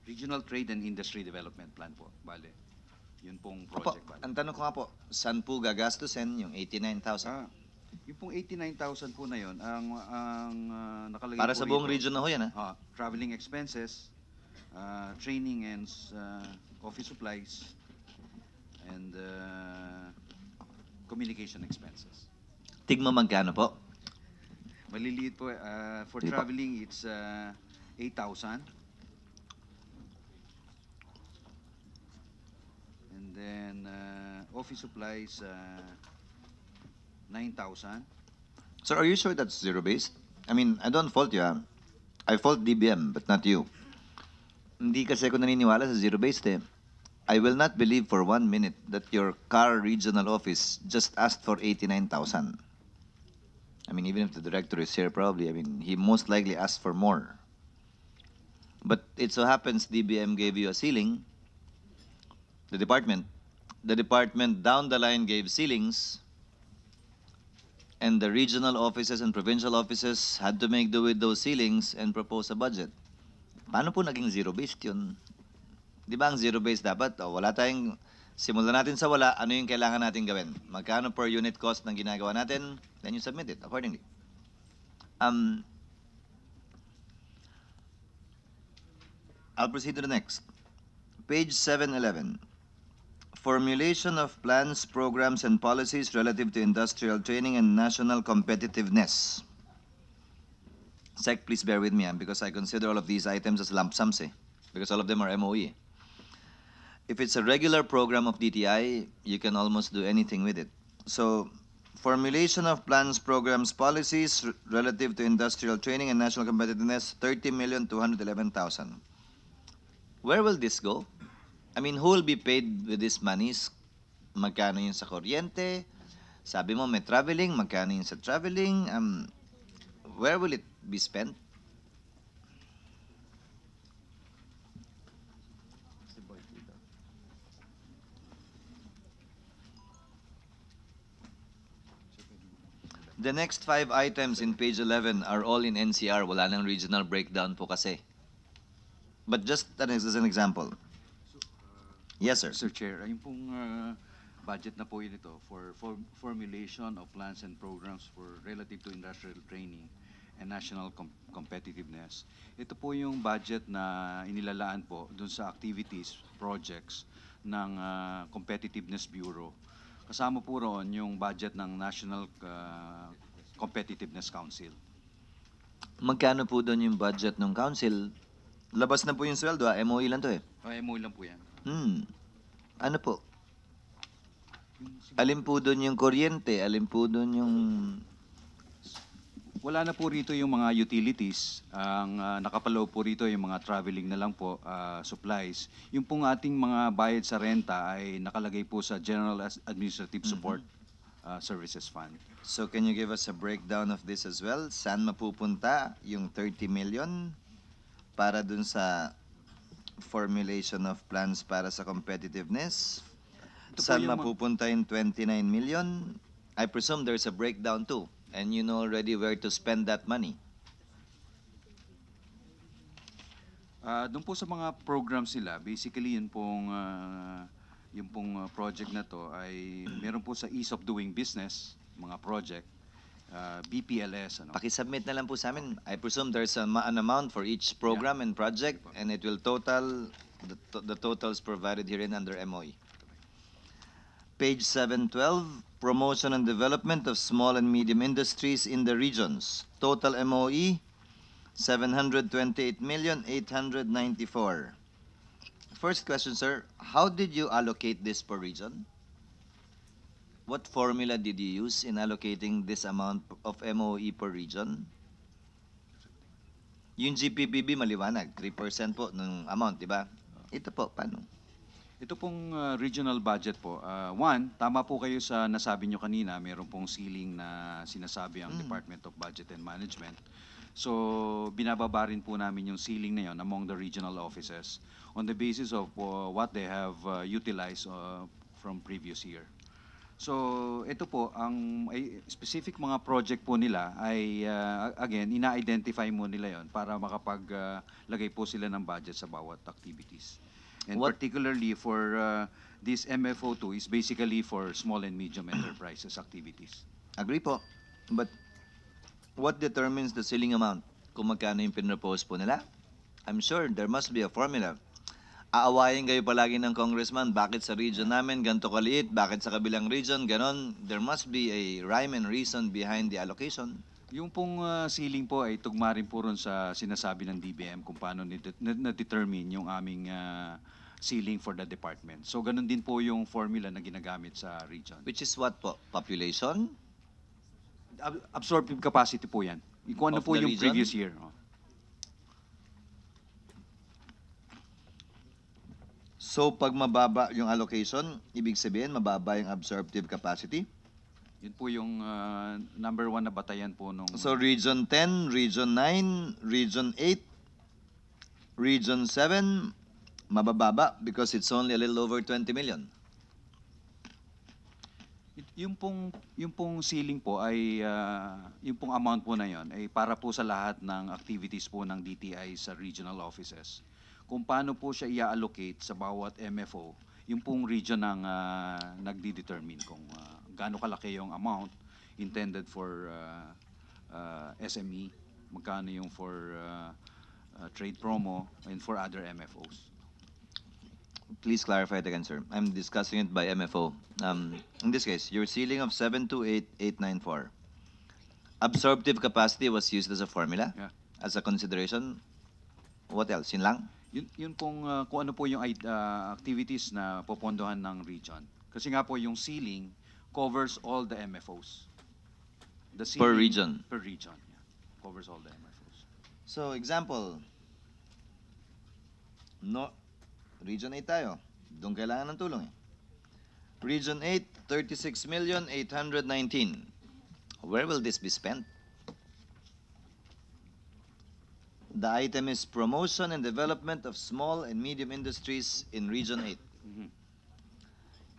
Regional Trade and Industry Development Plan po, bale. Yun pong Opo, project, bale. ang tanong ko nga po, saan po gagastusin yung 89,000? Yung pong 89,000 po na yun, ang nakalagay Para po sa buong rito, region na ho yan, ha? traveling expenses, training and office supplies, and communication expenses. Tigma magkano po? Maliliit po. For Sige po. traveling, it's 8,000. And then office supplies, 9,000. Sir, are you sure that's zero-based? I mean, I don't fault you, ha? I fault DBM, but not you. Hindi kasi ako naniniwala sa zero-based, eh. I will not believe for 1 minute that your CAR regional office just asked for 89,000. I mean, even if the director is here, probably, I mean, he most likely asked for more. But it so happens DBM gave you a ceiling. The department down the line gave ceilings, and the regional offices and provincial offices had to make do with those ceilings and propose a budget. Paano po naging zero-based yun? Di ba ang zero-based dapat? Wala tayong, simulan natin sa wala, ano yung kailangan natin gawin? Magkano per unit cost ng ginagawa natin? Then you submit it accordingly. I'll proceed to the next. Page 711. Formulation of plans, programs, and policies relative to industrial training and national competitiveness. Sec, please bear with me, because I consider all of these items as lump sums, because all of them are MOE. If it's a regular program of DTI, you can almost do anything with it. So, formulation of plans, programs, policies relative to industrial training and national competitiveness, 30,211,000. Where will this go? I mean, who will be paid with these monies? Magkano yun sa kuryente? Sabi mo may traveling, magkano yun sa traveling? Where will it be spent? The next 5 items in page 11 are all in NCR. Wala nang regional breakdown po kasi. But just as an example. Yes, sir. Mr. Chair, yung pong budget na po yun ito for formulation of plans and programs for relative to industrial training and national competitiveness. Ito po yung budget na inilalaan po dun sa activities, projects ng Competitiveness Bureau. Kasama po roon yung budget ng National Competitiveness Council. Magkano po doon yung budget ng council? Labas na po yung sweldo, MOE lang to eh. MOE lang po yan. Ano po? Alin po doon yung kuryente? Alin po doon yung... Wala na po rito yung mga utilities. Ang nakapaloob po rito yung mga traveling na lang po, supplies. Yung pong ating mga bayad sa renta ay nakalagay po sa General Administrative Support Services Fund. So can you give us a breakdown of this as well? Saan mapupunta yung 30 million para dun sa formulation of plans para sa competitiveness? Ito po Saan yung mapupunta yung 29 million? I presume there's a breakdown too. And you know already where to spend that money. Doon po sa mga programs nila, basically yun pong project na to ay meron po sa Ease of Doing Business, mga project, BPLS. Pakisubmit na lang po sa amin. I presume there's an amount for each program and project and it will total the totals provided herein under MOE. Page 712, promotion and development of small and medium industries in the regions. Total MOE, 728,894. First question, sir. How did you allocate this per region? What formula did you use in allocating this amount of MOE per region? Yung GPPB maliwanag, 3% po ng amount, di ba? Ito po, paano? Ito pong regional budget po. One, tama po kayo sa nasabi nyo kanina, meron pong ceiling na sinasabi ang Department of Budget and Management. So, binababa rin po namin yung ceiling na yon among the regional offices on the basis of what they have utilized from previous year. So, ito po, ang specific mga project po nila ay, again, ina-identify mo nila yon para makapaglagay po sila ng budget sa bawat activities. And particularly for this MFO2 is basically for small and medium enterprises activities. Agree po. But what determines the ceiling amount? Kung magkano yung pinropose po nila? I'm sure there must be a formula. Aawayin kayo palagi ng congressman, bakit sa region namin ganito kaliit, bakit sa kabilang region ganon? There must be a rhyme and reason behind the allocation. Yung pong ceiling po ay tugma rin po ron sa sinasabi ng DBM kung paano na-determine yung aming ceiling for the department. So ganun din po yung formula na ginagamit sa region. Which is what po? Population? Absorptive capacity po yan. Kung ano Of po the yung region? previous year. So pag mababa yung allocation, ibig sabihin mababa yung absorptive capacity? Yun po yung number one na batayan po nung... So Region 10, Region 9, Region 8, Region 7, mabababa because it's only a little over 20 million. Yung pong ceiling po ay yung pong amount po na yon ay para po sa lahat ng activities po ng DTI sa regional offices. Kung paano po siya i-allocate sa bawat MFO, yung pong region ang nagdi-determine kung gaano kalaki yung amount intended for SME, magkano yung for trade promo, and for other MFOs. Please clarify it again, sir. I'm discussing it by MFO. In this case, your ceiling of 728,894. Absorptive capacity was used as a formula? Yeah. As a consideration? What else? Yun lang? Yun pong kung ano po yung activities na popondohan ng region. Kasi nga po yung ceiling covers all the MFOs. The Per ceiling- region? Per region, yeah. Covers all the MFOs. So example, no, Region 8 tayo. Doon kailangan ng tulong eh. Region 8, 36,819. Where will this be spent? The item is promotion and development of small and medium industries in Region 8.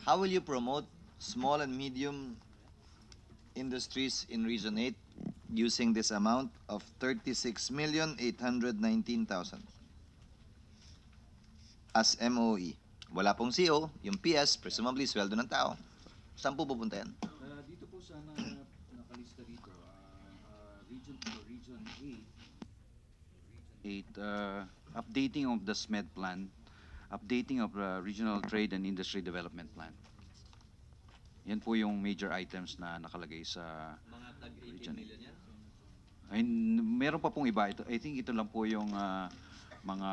How will you promote small and medium industries in Region 8 using this amount of 36,819,000 as MOE. Wala pong CO, yung PS, presumably sweldo ng tao. Saan po pupunta yan? Dito po sana nakalista dito, region 8, updating of the SMED plan, updating of the Regional Trade and Industry Development Plan. Yan po yung major items na nakalagay sa region 8. Ay, meron pa pong iba. I think ito lang po yung mga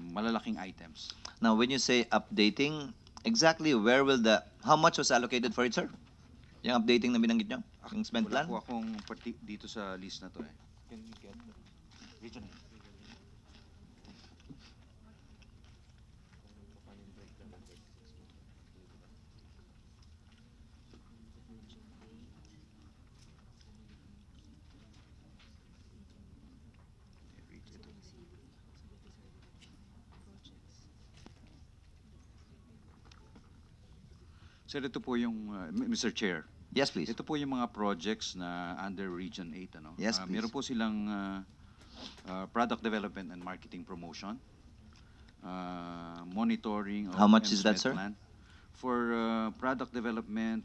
malalaking items. Now, when you say updating, exactly where will how much was allocated for it, sir? Yung updating na binanggit nyo? Yung spend Wala plan? po akong dito sa list na to eh. Can we get region 8? Sir, ito po yung, Mr. Chair, Yes, please. ito po yung mga projects na under Region 8. Ano? Yes, please. Meron po silang product development and marketing promotion, monitoring of How much is that, MSMED sir? plan. For product development,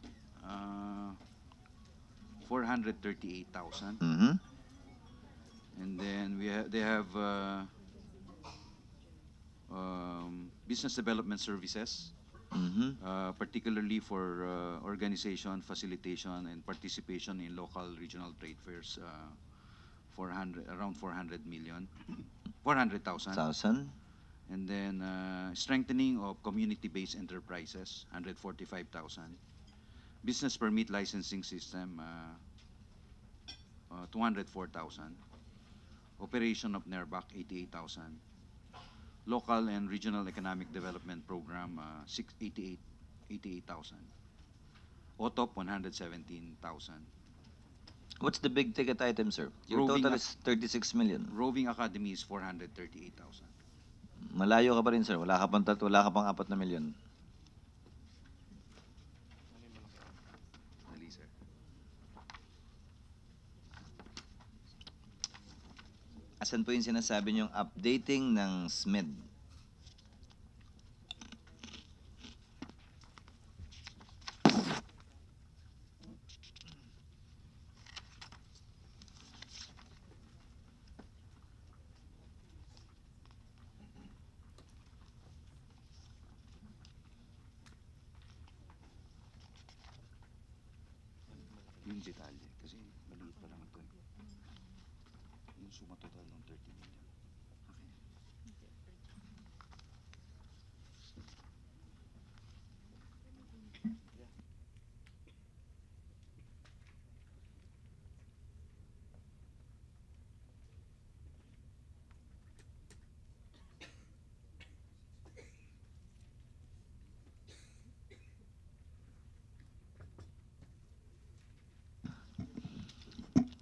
438,000. Mm-hmm. And then they have business development services, Mm-hmm. particularly for organization, facilitation, and participation in local regional trade fairs, around 400,000. Thousand. And then strengthening of community-based enterprises, 145,000. Business permit licensing system, 204,000. Operation of NERBAC, 88,000. Local and regional economic development program, 88,000. OTOP, 117,000. What's the big ticket item, sir? Your Roving total ac- is 36 million. Roving Academy is 438,000. Malayo ka pa rin, sir. Wala ka pang 4 na milyon. Dali, sir. Asan po yung sinasabi niyong updating ng SMED? Yung detalye, kasi maliit pa lang ito eh. Yung suma total ng 30 million.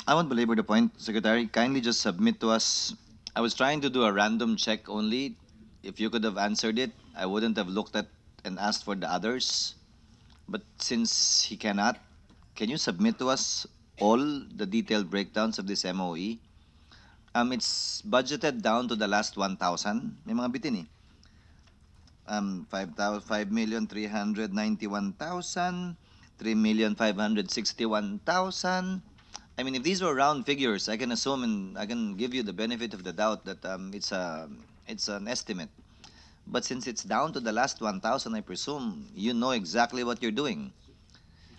I won't belabor the point, Secretary. Kindly just submit to us. I was trying to do a random check only. If you could have answered it, I wouldn't have looked at and asked for the others. But since he cannot, can you submit to us all the detailed breakdowns of this MOE? It's budgeted down to the last 1,000. May mga bitin eh. 5,391,000, 3,561,000. I mean, if these were round figures, I can assume and I can give you the benefit of the doubt that it's an estimate. But since it's down to the last 1,000, I presume you know exactly what you're doing.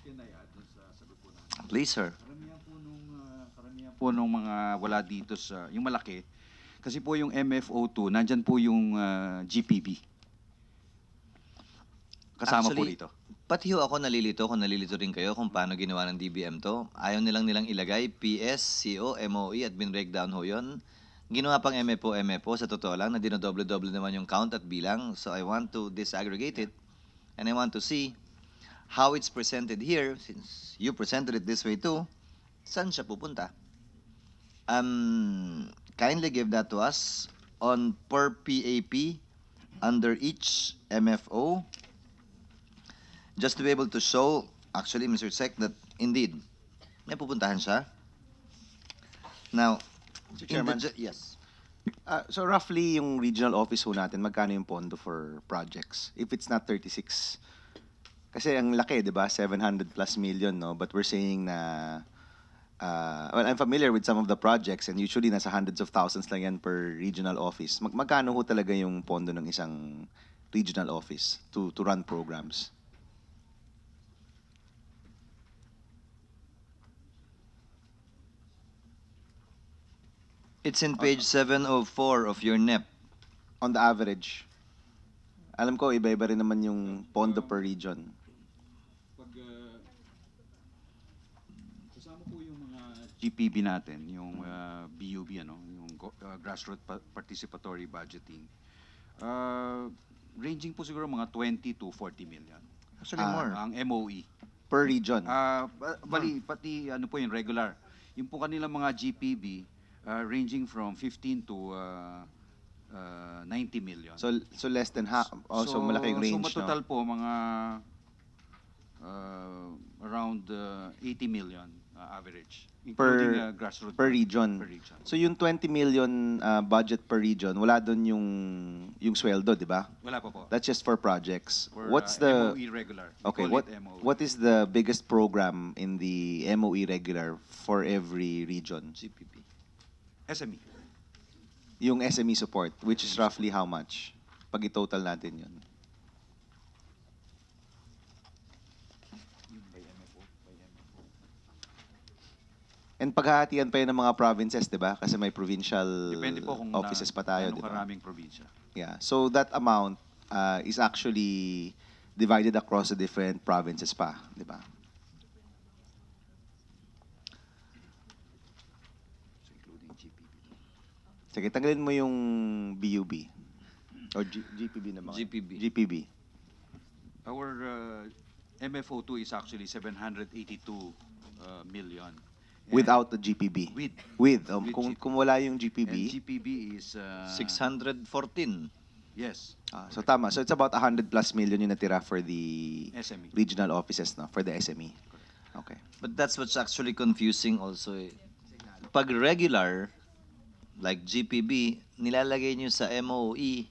Can I add dun sa sagot po namin? Please, sir. Karamihan po nung mga wala dito sa, yung malaki, kasi po yung MFO2, nandyan po yung GPB. Kasama po Actually, rito. Pati ho ako nalilito kung nalilito rin kayo kung paano ginawa ng DBM to. Ayaw nilang ilagay PS, CO, MOE at bin-breakdown ho yun. Ginawa pang MFO, sa totoo lang, na dinodoble-doble naman yung count at bilang. So I want to disaggregate it and I want to see how it's presented here, since you presented it this way too, saan siya pupunta? Kindly give that to us on per PAP under each MFO, just to be able to show actually, Mr. Sec, that indeed, may pupuntahan siya. Now, Mr. in the Chairman. yes. So roughly yung regional office ho natin, magkano yung pondo for projects? If it's not 36, kasi ang laki, di ba? 700 plus million, no? But we're saying na, well, I'm familiar with some of the projects and usually nasa hundreds of thousands lang yan per regional office. Magkano ho talaga yung pondo ng isang regional office to run programs? It's in page 704 of your NEP. On the average. Alam ko, iba-iba rin naman yung pondo per region. Pag kasama po yung mga GPB natin, yung BUB, yung grassroots participatory budgeting, ranging po siguro mga 20 to 40 million. Actually, more. Ang MOE. Per region. Bali, pati ano po yung regular. Yung po kanilang mga GPB, ranging from 15 to 90 million. So less than half. Also malaking range, so matotal po mga around 80 million average, including grassroots per region. Per region. So yung 20 million budget per region, wala doon yung sweldo, di ba? Wala pa po. That's just for projects. For, What's the MOE regular. We Okay, call it MOE. what is the biggest program in the MOE regular for every region? GPP. SME. Yung SME support, which is roughly how much? Pag i-total natin yun. And paghahatian pa yun ng mga provinces, di ba? Kasi may provincial Depende po kung offices pa tayo, gaano di ba? karaming probinsya. Yeah. So that amount is actually divided across the different provinces pa, di ba? So including GPB. Sige, tanggalin mo yung BUB. Or GPB naman. GPB. Our MFO2 is actually 782 million. And Without the GPB. With. With. With Kung wala yung And GPB, GPB is 614. yes, so tama. So it's about 100 plus million yung natira for the SME. regional offices, no? For the SME. Okay. But that's what's actually confusing also. Pag regular, like GPB, nilalagay nyo sa MOE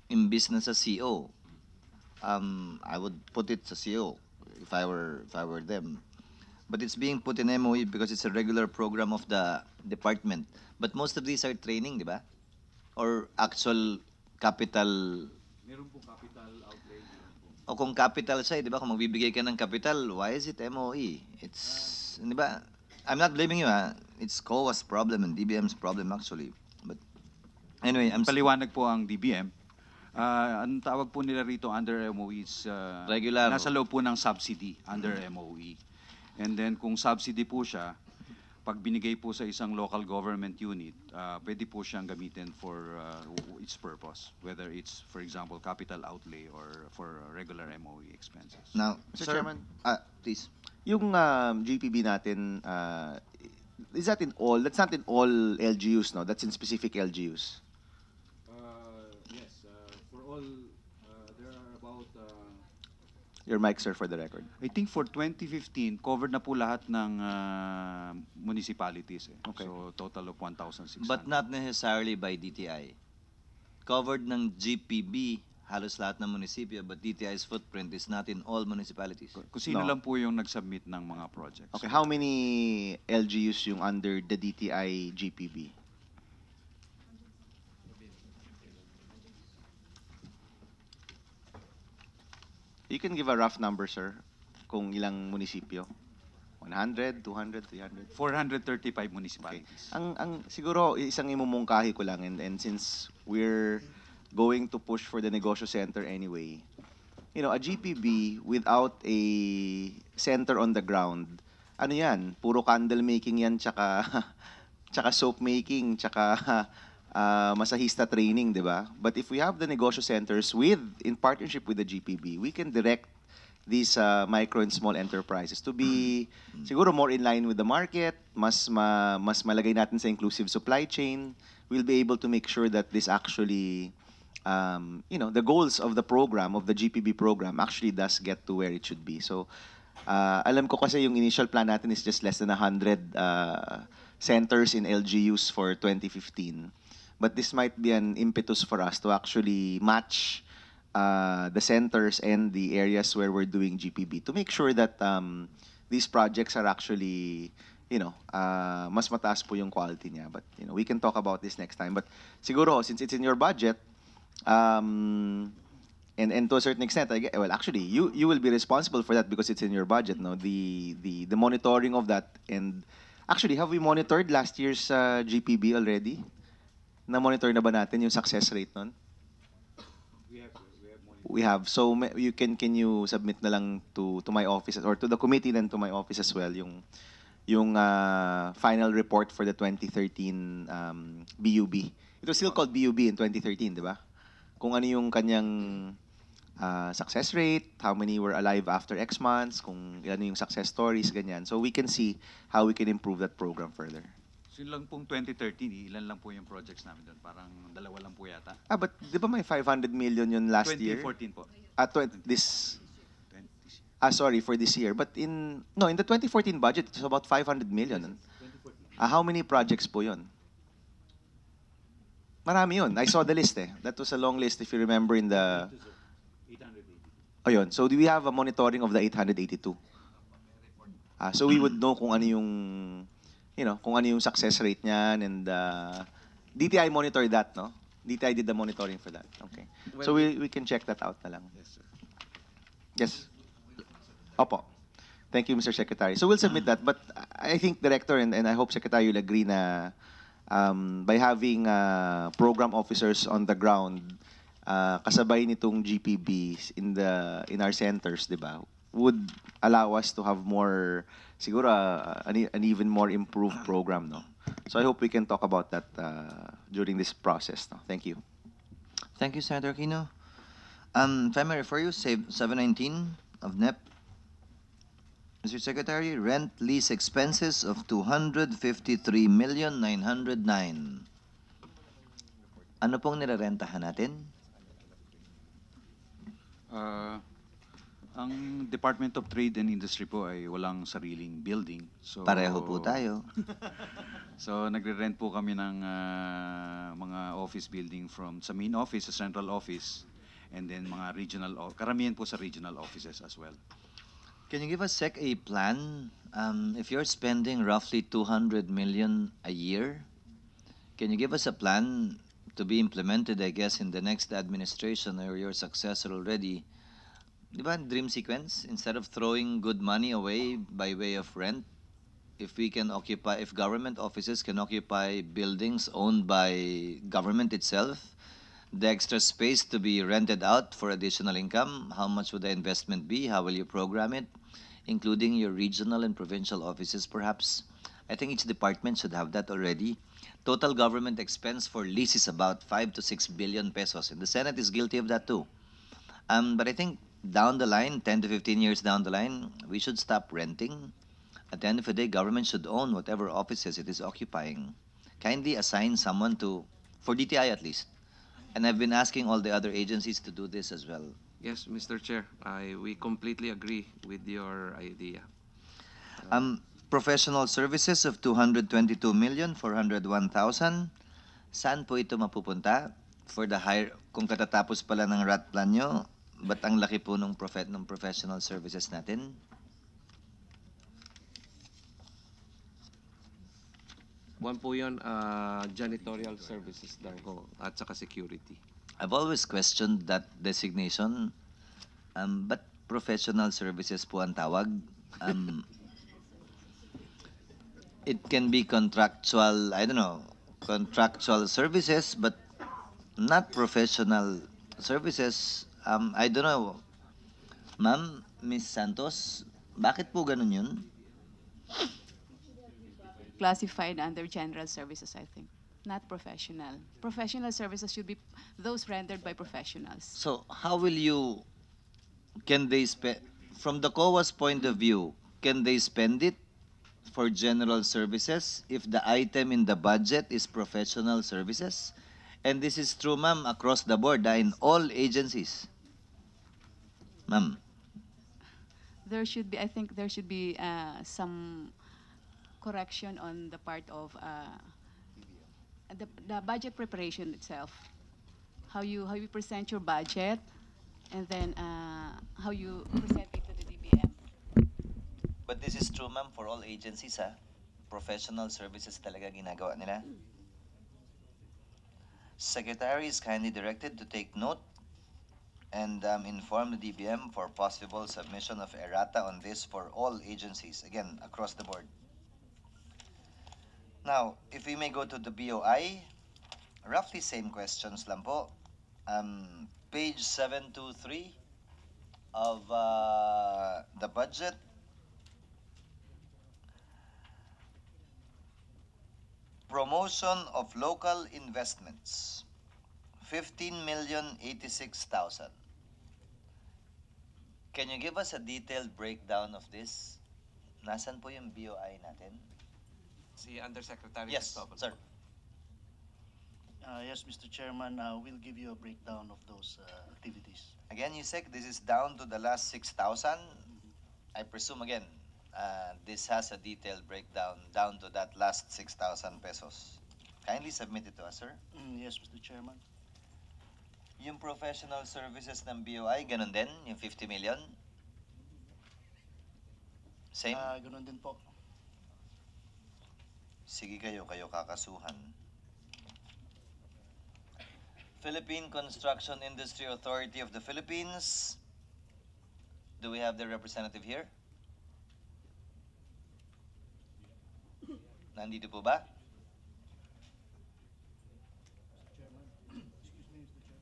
imbis na sa CO. I would put it sa CO if I were them. But it's being put in MOE because it's a regular program of the department. But most of these are training, di ba? Or actual capital. Meron po capital outlay. O kung capital siya, di ba? Kung magbibigay ka ng capital, why is it MOE? It's, di ba? I'm not blaming you, ha? It's COA's problem and DBM's problem actually. But anyway, Paliwanag po ang DBM. Ang tawag po nila rito under MOE is Regular. nasa loob po ng subsidy under MOE. And then kung subsidy po siya, pag binigay po sa isang local government unit, pwede po siyang gamitin for its purpose, whether it's, for example, capital outlay or for regular MOE expenses. now, Mr. sir, Chairman. Please. Yung GPB natin, is that in all? That's not in all LGUs, no? That's in specific LGUs. Yes, for all, there are about, Your mic, sir, for the record. I think for 2015, covered na po lahat ng municipalities. Okay. So total of 1,600. But not necessarily by DTI. Covered ng GPB, halos lahat ng munisipyo, but DTI's footprint is not in all municipalities. Kung sino No. lang po yung nag-submit ng mga projects. Okay, how many LGUs yung under the DTI GPB? You can give a rough number, sir, kung ilang munisipyo. 100, 200, 300? 435 municipalities. Ang siguro isang imumungkahi ko lang, and since we're going to push for the negosyo center anyway, you know, a GPB without a center on the ground, ano yan, puro candle making yan, tsaka tsaka soap making, tsaka masahista training, di ba? But if we have the negosyo centers in partnership with the GPB, we can direct these micro and small enterprises to be siguro more in line with the market, mas malagay natin sa inclusive supply chain. We'll be able to make sure that this actually, you know, the goals of the program, of the GPB program, actually does get to where it should be. So, Alam ko kasi yung initial plan natin is just less than 100 centers in LGUs for 2015. But this might be an impetus for us to actually match the centers and the areas where we're doing GPB to make sure that these projects are actually, mas mataas po yung quality niya. But, we can talk about this next time. But siguro, since it's in your budget, and to a certain extent, well, actually, you will be responsible for that because it's in your budget, no? The monitoring of that, and actually, have we monitored last year's GPB already? Na-monitor na ba natin yung success rate nun? We have. So can you submit na lang to my office or to the committee, then to my office as well, yung final report for the 2013 BUB. It was still called BUB in 2013, di ba? Kung ano yung kanyang success rate, how many were alive after X months, kung ano yung success stories, ganyan. So we can see how we can improve that program further. So yun lang pong 2013, ilan lang po yung projects namin doon? Parang dalawa lang po yata. But di ba may 500 million yun last year? 2014 po. This 20. sorry, for this year. But in the 2014 budget, it's about 500 million. How many projects po yun? Marami yun. I saw the list eh. That was a long list if you remember in the... 880. Oh, yun. So do we have a monitoring of the 882? So we would know kung ano yung, kung ano yung success rate niyan, and DTI monitored that, no? DTI did the monitoring for that. Okay. Well, So we can check that out na lang. Yes, sir. Yes. Opo. Thank you, Mr. Secretary. So we'll submit that. But I think, Director, and I hope Secretary will agree na by having program officers on the ground, kasabay nitong GPBs in our centers, di ba, would allow us to have more, siguro, an even more improved program, no? So I hope we can talk about that during this process, no? Thank you. Thank you, Senator Aquino. If I may refer you, 719 of NEP. Mr. Secretary, rent lease expenses of 253,909,000. Ano pong nirerentahan natin? Ang Department of Trade and Industry po ay walang sariling building. So, Pareho po tayo. So nagre-rent po kami ng mga office building sa main office, sa central office, and then mga karamihan po sa regional offices as well. Can you give us, Sec, a plan? If you're spending roughly 200 million a year, can you give us a plan to be implemented, I guess, in the next administration or your successor already? Di ba, dream sequence? Instead of throwing good money away by way of rent, if government offices can occupy buildings owned by government itself, the extra space to be rented out for additional income, how much would the investment be? How will you program it? Including your regional and provincial offices, perhaps. I think each department should have that already. Total government expense for lease is about 5 to 6 billion pesos, and the Senate is guilty of that too. But I think down the line, 10 to 15 years down the line, we should stop renting. At the end of the day, government should own whatever offices it is occupying. Kindly assign someone for DTI at least. And I've been asking all the other agencies to do this as well. Yes, Mr. Chair, we completely agree with your idea. Professional services of 222,401,000. Saan po ito mapupunta? For the hire, kung katatapos pala ng RAT plan nyo, ba't ang laki po ng professional services natin? One po yun, janitorial services lang po, at saka security. I've always questioned that designation. But professional services po ang tawag. It can be contractual, contractual services, but not professional services. I don't know. Ma'am, Miss Santos, bakit po ganun yun? Classified under general services, I think, not professional. Professional services should be those rendered by professionals. So how will can they spend, from the COA's point of view, can they spend it for general services if the item in the budget is professional services? And this is true, ma'am, across the board, in all agencies. Ma'am. there should be, I think there should be some correction on the part of the budget preparation itself. How you present your budget, and then how you present it to the DBM. But this is true, ma'am, for all agencies, ha? Professional services talaga ginagawa nila. Secretary is kindly directed to take note and inform the DBM for possible submission of errata on this for all agencies, again, across the board. Now, if we may go to the BOI, roughly same questions lang po. Page 723 of the budget. Promotion of local investments, 15,086,000. Can you give us a detailed breakdown of this? Nasaan po yung BOI natin? Si Undersecretary Yes, Cristobal. sir. Yes, Mr. Chairman, we'll give you a breakdown of those activities. Again, you said this is down to the last 6,000. I presume again, this has a detailed breakdown down to that last 6,000 pesos. Kindly submit it to us, sir. Yes, Mr. Chairman. Yung professional services ng BOI, ganun din, yung 50 million? Same? Ganun din po. Sige kayo kakasuhan. Philippine Construction Industry Authority of the Philippines. Do we have the representative here? Nandito po ba?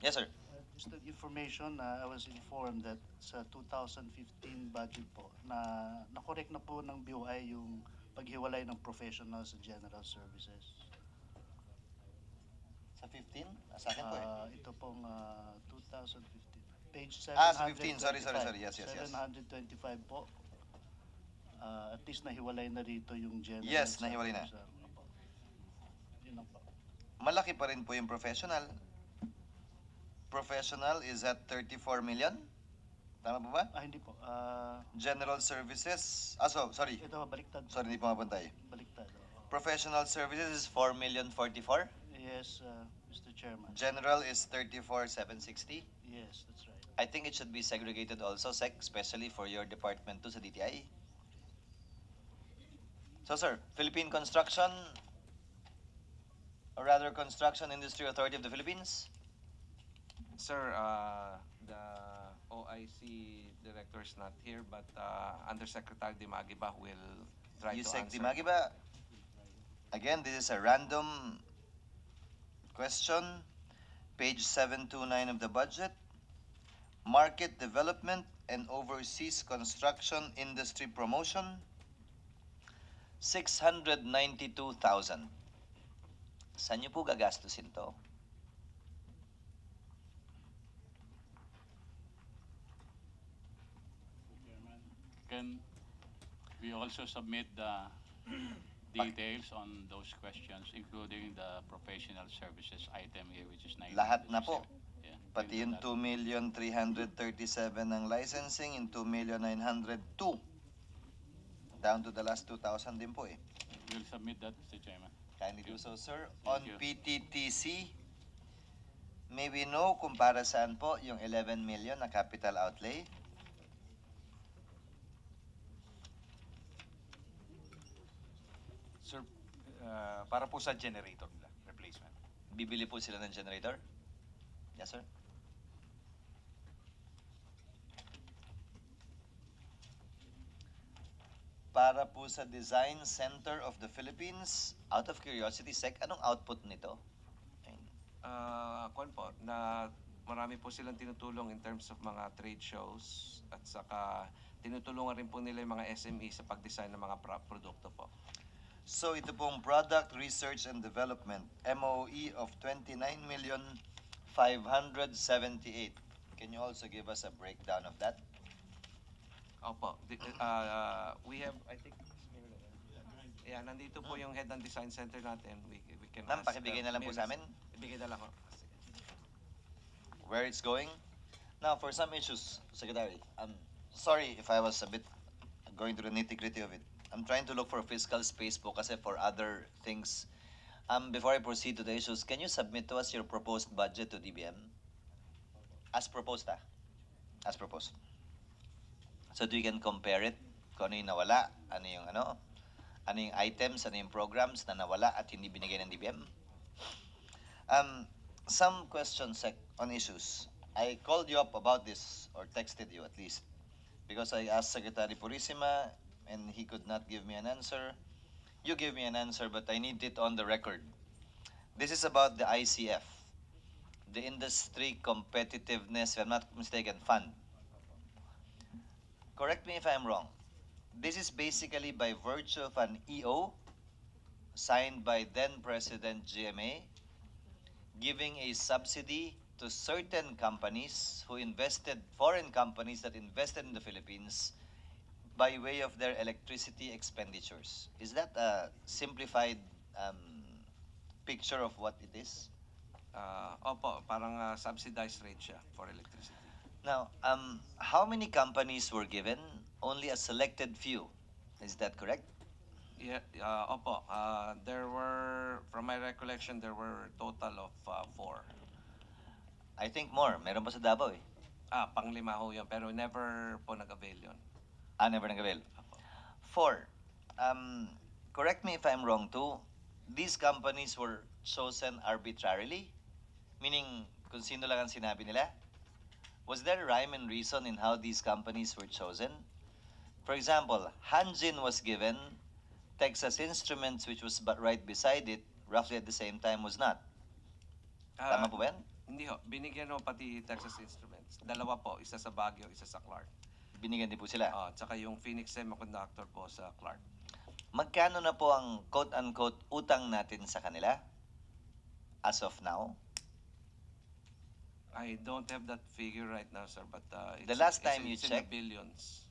Yes, sir. Just an information, I was informed that sa 2015 budget po, na-correct na po ng BOI yung paghiwalay ng professional sa general services. Sa 15? Sa akin po eh. Ito pong 2015. Page 725. Sa 15. Sorry. Yes. 725 po. At least nahiwalay na rito yung general. Yes, nahiwalay na. Opo. Yun lang po. Malaki pa rin po yung professional. Professional is at 34 million. Tama po ba? Hindi po. General services. Sorry. Ito, baliktad. Sorry, hindi po mapantay. Baliktad. Oo. Professional services is 4,044,000. Yes, Mr. Chairman. General is 34,760. Yes, that's right. I think it should be segregated also, Sec, especially for your department too sa DTI. So, sir, Philippine Construction, or rather Construction Industry Authority of the Philippines. Sir, the OIC director is not here, but Undersecretary Dimagiba will try to Yusek answer. Dimagiba. Again, this is a random question. Page 729 of the budget. Market Development and Overseas Construction Industry Promotion, 692,000. Saan niyo po gagastusin to? Can we also submit the details on those questions, including the professional services item here, which is 9. Lahat na po. Yeah, Pati yung 2,337,000 ng licensing, yung 2,902,000. Down to the last 2,000 din po eh. We'll submit that, Mr. Chairman. Kindly do so, sir. Thank On you. PTTC, may we know kung para saan po yung 11 million na capital outlay? Sir, para po sa generator nila, replacement. Bibili po sila ng generator? Yes, sir. Para po sa Design Center of the Philippines, out of curiosity, Sec, anong output nito? Ayun. Kwan po, na marami po silang tinutulong in terms of mga trade shows at saka tinutulungan rin po nila yung mga SME sa pag-design ng mga produkto po. So ito pong Product Research and Development, MOE of 29,578,000. Can you also give us a breakdown of that? Opo. We have, I think, yeah, nandito po yung head ng design center natin. We can Ma'am, ask, pakibigay na lang po sa amin. Ibigay na lang ko. Where it's going. Now, for some issues, Secretary, sorry if I was a bit going to the nitty-gritty of it. I'm trying to look for fiscal space po kasi for other things. Before I proceed to the issues, can you submit to us your proposed budget to DBM? As proposed, As proposed. So we can compare it, kung ano yung nawala, ano yung items, ano yung programs na nawala at hindi binigay ng DBM. Some questions on issues. I called you up about this, or texted you at least, because I asked Secretary Purisima and he could not give me an answer. You gave me an answer, but I need it on the record. This is about the ICF, the Industry Competitiveness, if I'm not mistaken, Fund. Correct me if I'm wrong. This is basically by virtue of an EO signed by then President GMA, giving a subsidy to certain companies who invested, foreign companies that invested in the Philippines by way of their electricity expenditures. Is that a simplified picture of what it is? Opo, parang subsidized rate siya for electricity. Now, how many companies were given? Only a selected few. Is that correct? Yeah, opo. There were, from my recollection, there were a total of 4. I think more. Meron pa sa Davao eh. Panglima ho yun, pero never po nag-avail yun. Never nag-avail. Opo. 4. Correct me if I'm wrong too. These companies were chosen arbitrarily? Meaning, kung sino lang ang sinabi nila? Was there rhyme and reason in how these companies were chosen? For example, Hanjin was given, Texas Instruments, which was right beside it, roughly at the same time, was not. Tama po ba yan? Hindi ho. Binigyan ho pati Texas Instruments. Dalawa po. Isa sa Baguio, isa sa Clark. Binigyan din po sila. Tsaka yung Phoenix Semiconductor po sa Clark. Magkano na po ang quote-unquote utang natin sa kanila as of now? I don't have that figure right now, sir, but The last time you it's checked? in the billions.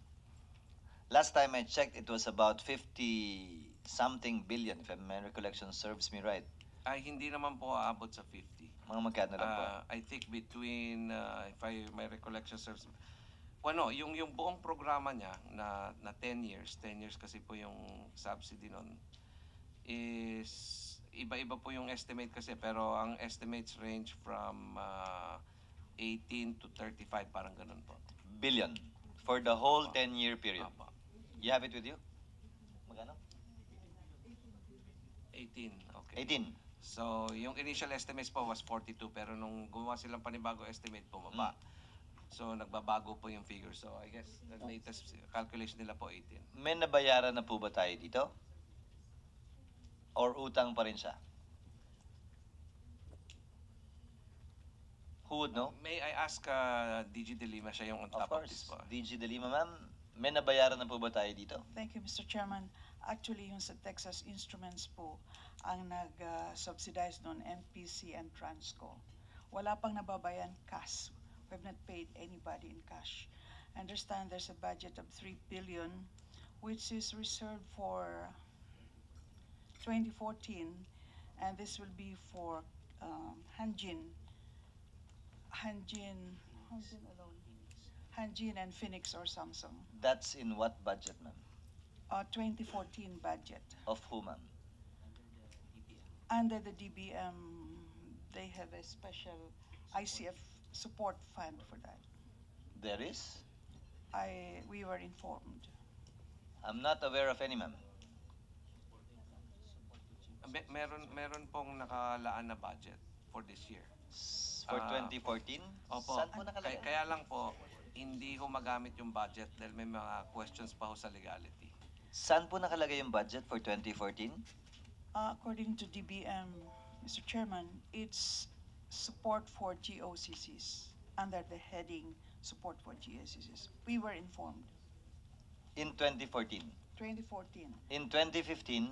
Last time I checked, it was about 50-something billion, if my recollection serves me right. Ay, hindi naman po aabot sa 50. Mga magkano lang po? I think between, my recollection serves me, yung buong programa niya na 10 years kasi po yung subsidy nun, is iba-iba po yung estimate kasi, pero ang estimates range from 18 to 35, parang ganun po. Billion for the whole 10-year period. Apa. You have it with you? Magkano? 18, okay. 18. So, yung initial estimates po was 42, pero nung gumawa silang panibago estimate, bumaba. So, nagbabago po yung figure. So, I guess the latest calculation nila po 18. May nabayaran na po ba tayo dito? Or utang pa rin siya? Who would know? May I ask DG De Lima, siya yung on Of top of this course. po. DG De Lima, ma'am. May nabayaran na po ba tayo dito? Thank you, Mr. Chairman. Actually, yung sa Texas Instruments po, ang nag-subsidize noon, MPC and Transco. Wala pang nababayan cash. We have not paid anybody in cash. I understand there's a budget of 3 billion, which is reserved for 2014, and this will be for Hanjin alone. Hanjin and Phoenix or Samsung. That's in what budget, ma'am? 2014 budget. Of who, ma'am? Under the DBM, they have a special ICF support fund for that. There is? We were informed. I'm not aware of any, ma'am. Meron pong nakalaan na budget for this year. For 2014? Opo. Saan po nakalagay? Kaya lang po, hindi ho magamit yung budget dahil may mga questions pa ho sa legality. Saan po nakalagay yung budget for 2014? According to DBM, Mr. Chairman, it's support for GOCCs under the heading support for GOCCs. We were informed. In 2014. 2014. In 2015,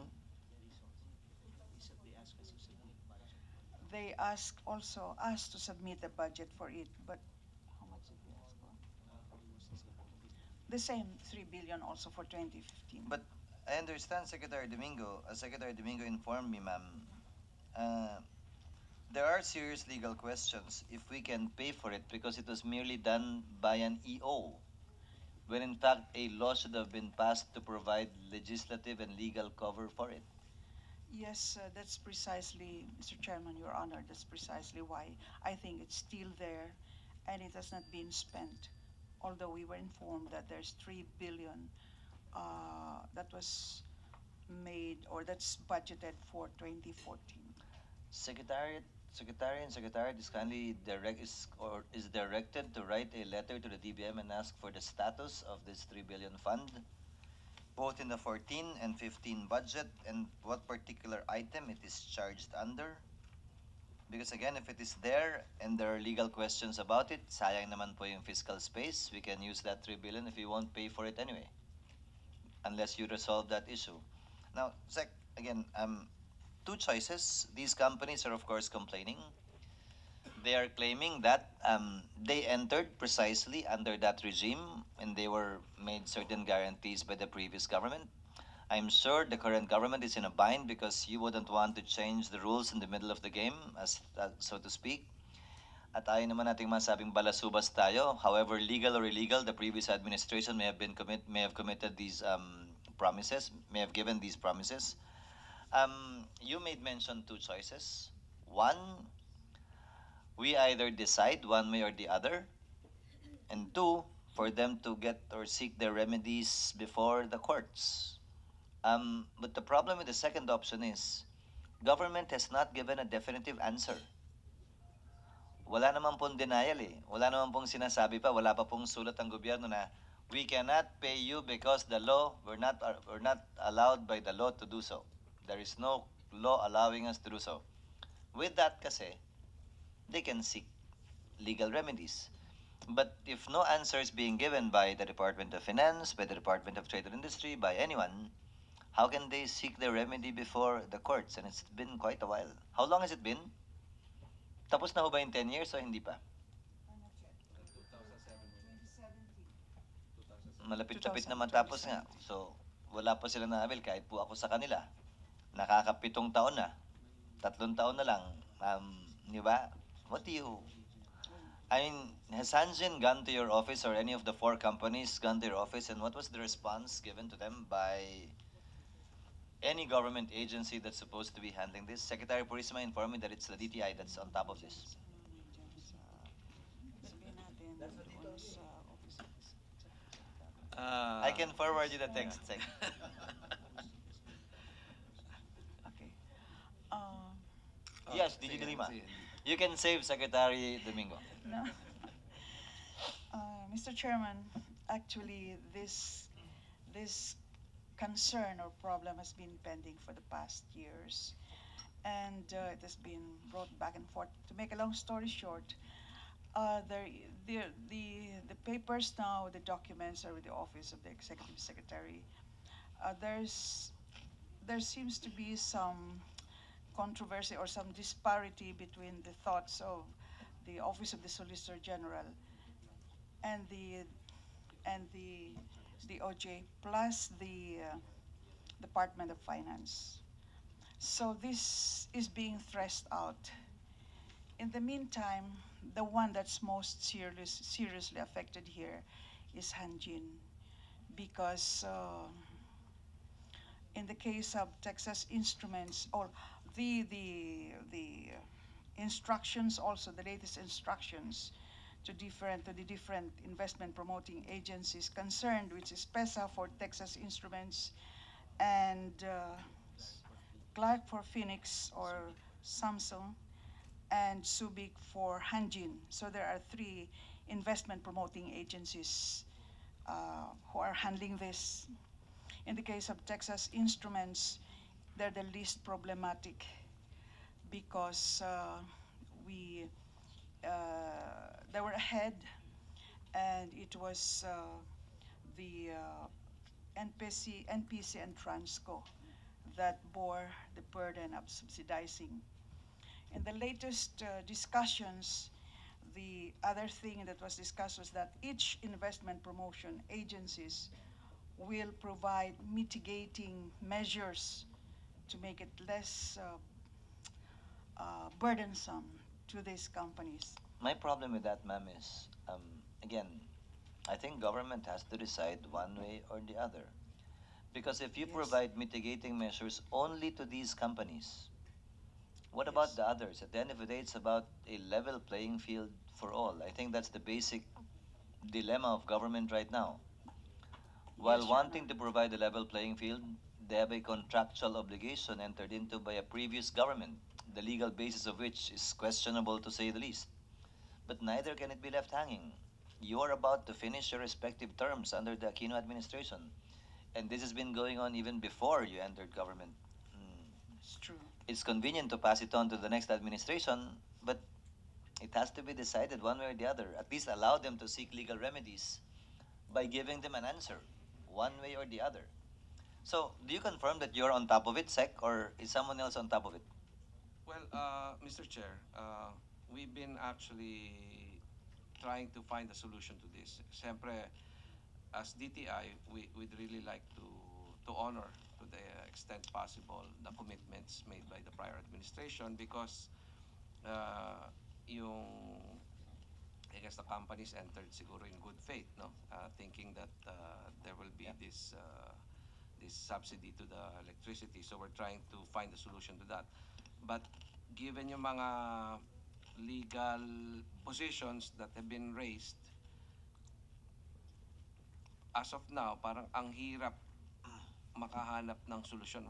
They asked also us to submit a budget for it, but how much did we ask for? The same 3 billion also for 2015. but I understand Secretary Domingo, as Secretary Domingo informed me, ma'am, there are serious legal questions if we can pay for it because it was merely done by an EO. when in fact a law should have been passed to provide legislative and legal cover for it. Yes, that's precisely, Mr. Chairman, Your Honor, that's precisely why I think it's still there and it has not been spent. Although we were informed that there's 3 billion that was made or that's budgeted for 2014. Secretariat is kindly is directed to write a letter to the DBM and ask for the status of this 3 billion fund, both in the 14 and 15 budget, and what particular item it is charged under. Because again, if it is there and there are legal questions about it, sayang naman po yung fiscal space. We can use that 3 billion if you won't pay for it anyway, unless you resolve that issue. Now, Sec, again, two choices. These companies are, of course, complaining. They are claiming that they entered precisely under that regime and they were made certain guarantees by the previous government. I'm sure the current government is in a bind because you wouldn't want to change the rules in the middle of the game, as so to speak. At ayaw naman nating masabing balasubas tayo. However legal or illegal the previous administration may have committed these promises, may have given these promises. You made mention two choices. One, we either decide one way or the other, and two, for them to get or seek their remedies before the courts. But the problem with the second option is government has not given a definitive answer. Wala naman pong denial eh. Wala naman pong sinasabi pa, wala pa pong sulat ang gobyerno na we cannot pay you because the law, we're not allowed by the law to do so. There is no law allowing us to do so. With that kasi, they can seek legal remedies. But if no answer is being given by the Department of Finance, by the Department of Trade and Industry, by anyone, how can they seek their remedy before the courts? And it's been quite a while. How long has it been? Tapos na ho ba yung 10 years o hindi pa? Malapit-lapit na matapos nga. So, wala pa sila na-avail kahit po ako sa kanila. Nakaka-7 taon na. 3 taon na lang. Di ba? What do you... I mean, has Hanjin gone to your office or any of the 4 companies gone to your office, and what was the response given to them by any government agency that's supposed to be handling this? Secretary Purisma informed me that it's the DTI that's on top of this. Sabihin natin doon sa office. I can forward you the text, Sec. Okay. Yes, DG de Lima. You can save Secretary Domingo. No. Mr. Chairman, actually, this concern or problem has been pending for the past years, and it has been brought back and forth. To make a long story short, the papers now, the documents are with the Office of the Executive Secretary. There seems to be some controversy or some disparity between the thoughts of the Office of the Solicitor General and the OJ plus the Department of Finance. So this is being threshed out. In the meantime, the one that's most seriously affected here is Hanjin, because in the case of Texas Instruments, or the instructions also, the latest instructions to the different investment promoting agencies concerned, which is PESA for Texas Instruments and Clark for Phoenix or Samsung, and Subic for Hanjin. So there are 3 investment promoting agencies who are handling this. In the case of Texas Instruments, they're the least problematic because they were ahead, and it was the NPC and Transco that bore the burden of subsidizing. In the latest discussions, the other thing that was discussed was that each investment promotion agencies will provide mitigating measures to make it less burdensome to these companies. My problem with that, ma'am, is, again, I think government has to decide one way or the other. Because if you Yes. provide mitigating measures only to these companies, what about Yes. the others? At the end of the day, it's about a level playing field for all. I think that's the basic dilemma of government right now. While Yes, Your wanting Honor. to provide a level playing field, they have a contractual obligation entered into by a previous government, the legal basis of which is questionable to say the least. But neither can it be left hanging. You're about to finish your respective terms under the Aquino administration, and this has been going on even before you entered government. Hmm. It's true. It's convenient to pass it on to the next administration, but it has to be decided one way or the other. At least allow them to seek legal remedies by giving them an answer, one way or the other. So, do you confirm that you're on top of it, Sec, or is someone else on top of it? Well, Mr. Chair, we've been actually trying to find a solution to this. Siyempre, as DTI, we'd really like to honor to the extent possible the commitments made by the prior administration because yung I guess the companies entered siguro in good faith, no? Thinking that there will be this subsidy to the electricity. So we're trying to find a solution to that. But given yung mga legal positions that have been raised, as of now, parang ang hirap makahanap ng solusyon.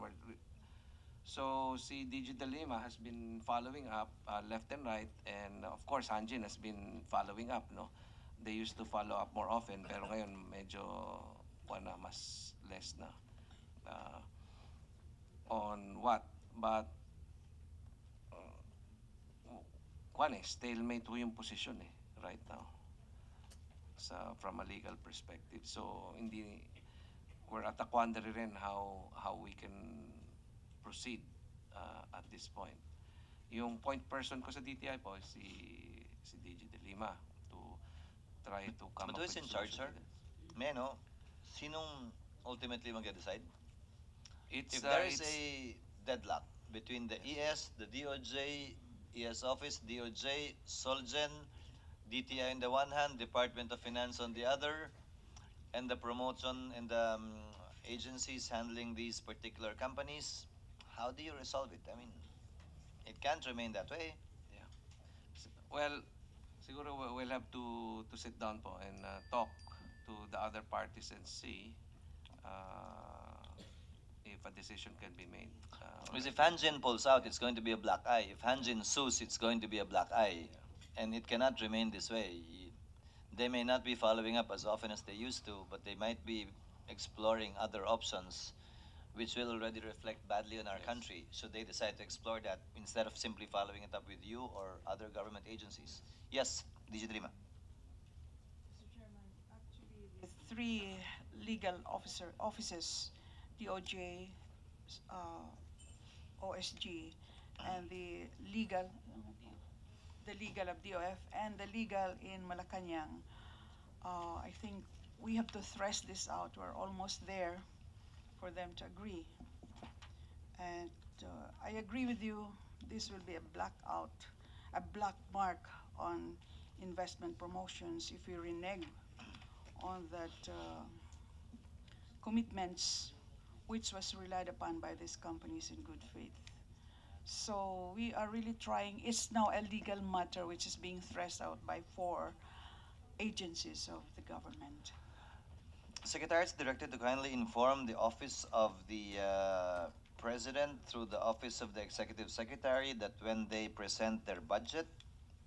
So si DG De Lima has been following up left and right, and of course Hanjin has been following up, no? They used to follow up more often, pero ngayon medyo mas less na on what. But stalemate ho yung position right now from a legal perspective. So hindi we're at a quandary rin how we can proceed at this point. Yung point person ko sa DTI po si DG De Lima to try to come But up who's with in a charge, solution sir? to this. May I know, sinong ultimately mag-decide? It's, If there is it's- a deadlock between the ES, the DOJ, ES office, DOJ, Solgen, DTI on the one hand, Department of Finance on the other, and the promotion and the agencies handling these particular companies, how do you resolve it? I mean, it can't remain that way. Well, siguro we'll have to sit down po and talk to the other parties and see if a decision can be made. Because if Hanjin pulls out, it's going to be a black eye. If Hanjin sues, it's going to be a black eye. And it cannot remain this way. They may not be following up as often as they used to, but they might be exploring other options, which will already reflect badly on our country should they decide to explore that instead of simply following it up with you or other government agencies. Yes, DG Drima. The three legal offices, DOJ, OSG, and the legal of DOF, and the legal in Malacanang. I think we have to thresh this out. We're almost there for them to agree. And I agree with you, this will be a black mark on investment promotions if we renege on that commitments which was relied upon by these companies in good faith. So we are really trying. It's now a legal matter which is being threshed out by 4 agencies of the government. Secretary is directed to kindly inform the Office of the President through the Office of the Executive Secretary that when they present their budget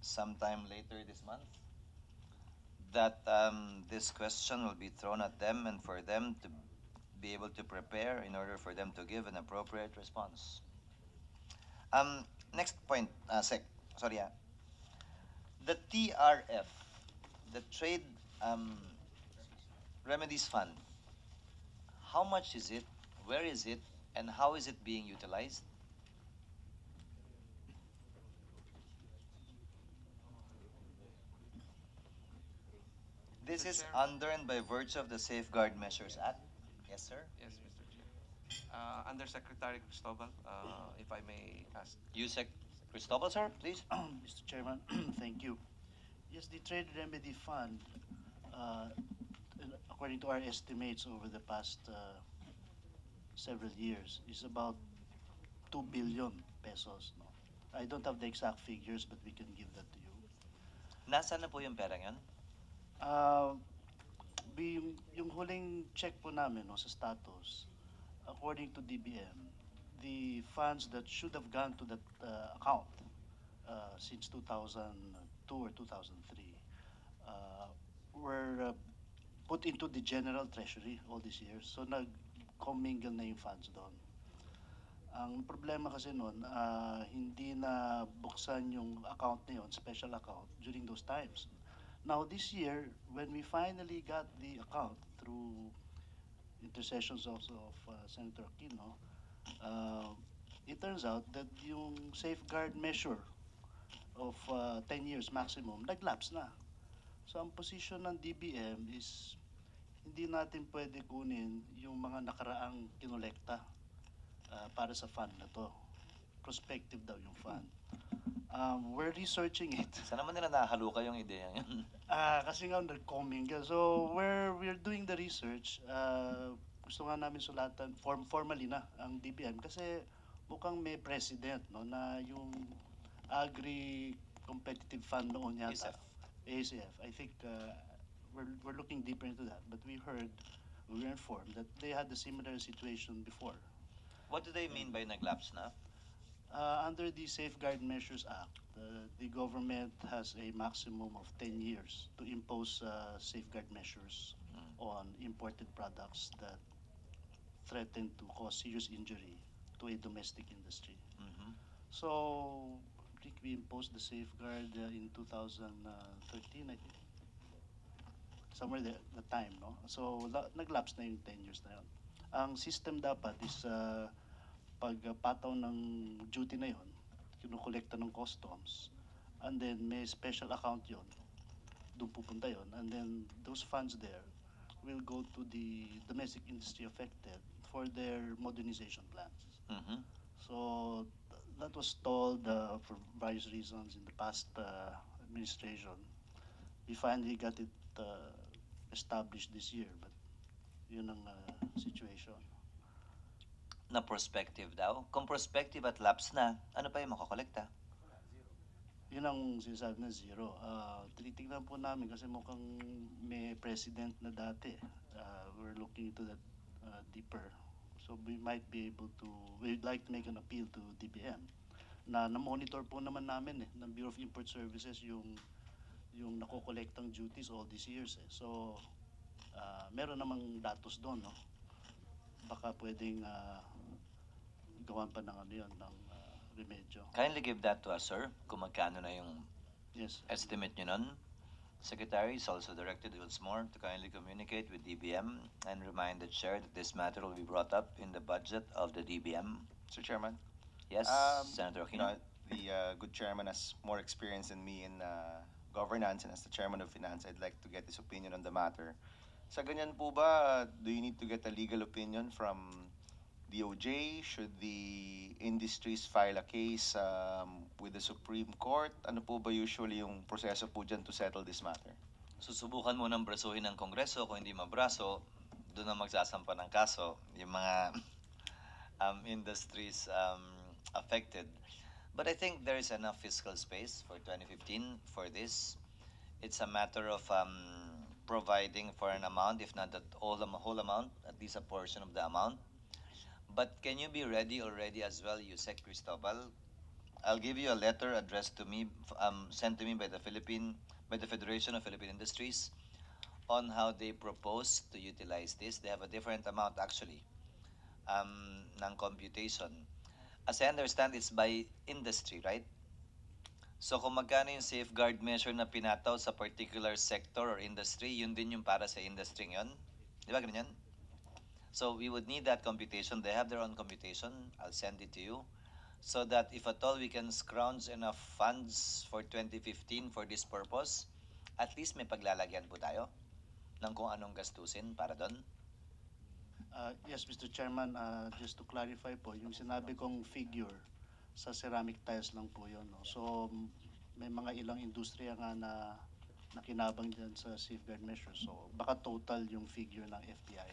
sometime later this month, that this question will be thrown at them and for them to be able to prepare in order for them to give an appropriate response. Next point, Sec. Sorry, the TRF, the Trade Remedies Fund. How much is it? Where is it? And how is it being utilized? This Mr. is Chair. under and by virtue of the Safeguard Measures Act. Yes, sir. Yes, Mr. Chair. Undersecretary Cristobal, if I may ask. Yusek Cristobal, sir, please. Mr. Chairman, thank you. Yes, the Trade Remedy Fund according to our estimates over the past several years, is about 2 billion pesos. No? I don't have the exact figures, but we can give that to you. Nasaan na po yung perang yun? Uh, yung huling check po namin no, sa status, according to DBM, the funds that should have gone to that account since 2002 or 2003 were put into the general treasury all these years. So nag-commingle na yung funds doon. Ang problema kasi noon, hindi na buksan yung account na yun, special account, during those times. Now this year, when we finally got the account through intercessions also of Senator Aquino, it turns out that yung safeguard measure of 10 years maximum, nag-lapse na. So ang position ng DBM is hindi natin pwede kunin yung mga nakaraang kinolekta para sa fund na to. Prospective daw yung fund. We're researching it. Sana naman nila nahaluka yung ideya yun. Kasi nga nag-commingle. So we're doing the research. Gusto nga namin sulatan formally na ang DBM kasi mukhang may precedent no na yung Agri Competitive Fund noon yata. ACF. I think we're looking deeper into that, but we were informed that they had a similar situation before. What do they mean by naglapse na? Under the Safeguard Measures Act, the government has a maximum of 10 years to impose safeguard measures on imported products that threaten to cause serious injury to a domestic industry. Mhm. So, I think we imposed the safeguard in 2013, I think. Somewhere there, the time, no? So, naglapse na yung 10 years na yun. Ang system dapat is pag pataw ng duty na yon, kinukolekta ng customs, and then may special account yon, doon pupunta yon, and then those funds there will go to the domestic industry affected for their modernization plans. Mhm. So that was stalled for various reasons in the past administration. We finally got it established this year, but yun ang situation. Na prospective daw. Kung prospective at lapse na, ano pa yung makakolekta? Yun ang sinasabi na zero. Tinitingnan po namin kasi mukhang may president na dati. We're looking into that deeper. So we might be able to, we'd like to make an appeal to DBM na na-monitor po naman namin ng Bureau of Import Services yung nakokolektang duties all these years. So meron namang datos doon, no? Baka pwedeng gawan pa ng ano yun, ng remedyo. Kindly give that to us, sir. Kung magkano na yung Yes. estimate nyo nun. Secretary is also directed once more to kindly communicate with DBM and remind the chair that this matter will be brought up in the budget of the DBM. Mr. Chairman, Yes, Senator you know, Aquino. the good chairman has more experience than me in governance, and as the chairman of finance, I'd like to get his opinion on the matter. Sa ganyan po ba, do you need to get a legal opinion from DOJ? Should the industries file a case with the Supreme Court? Ano po ba usually yung proseso po dyan to settle this matter? Susubukan mo ng brasuhin ng Kongreso. Kung hindi mabraso, doon na magsasampa ng kaso yung mga industries affected. But I think there is enough fiscal space for 2015 for this. It's a matter of providing for an amount, if not the whole amount, at least a portion of the amount. But can you be ready already as well, Yusek Cristobal? I'll give you a letter addressed to me, sent to me by the Federation of Philippine Industries, on how they propose to utilize this. They have a different amount actually, ng computation. As I understand, it's by industry, right? So kung magkano yung safeguard measure na pinataw sa particular sector or industry, yun din yung para sa industry yun. Di ba ganyan? So we would need that computation. They have their own computation. I'll send it to you. So that if at all we can scrounge enough funds for 2015 for this purpose, at least may paglalagyan po tayo ng kung anong gastusin para doon. Yes, Mr. Chairman, just to clarify po, yung sinabi kong figure sa ceramic tiles lang po yun. No? So may mga ilang industriya nga na nakinabang dyan sa safeguard measures. So baka total yung figure ng FTI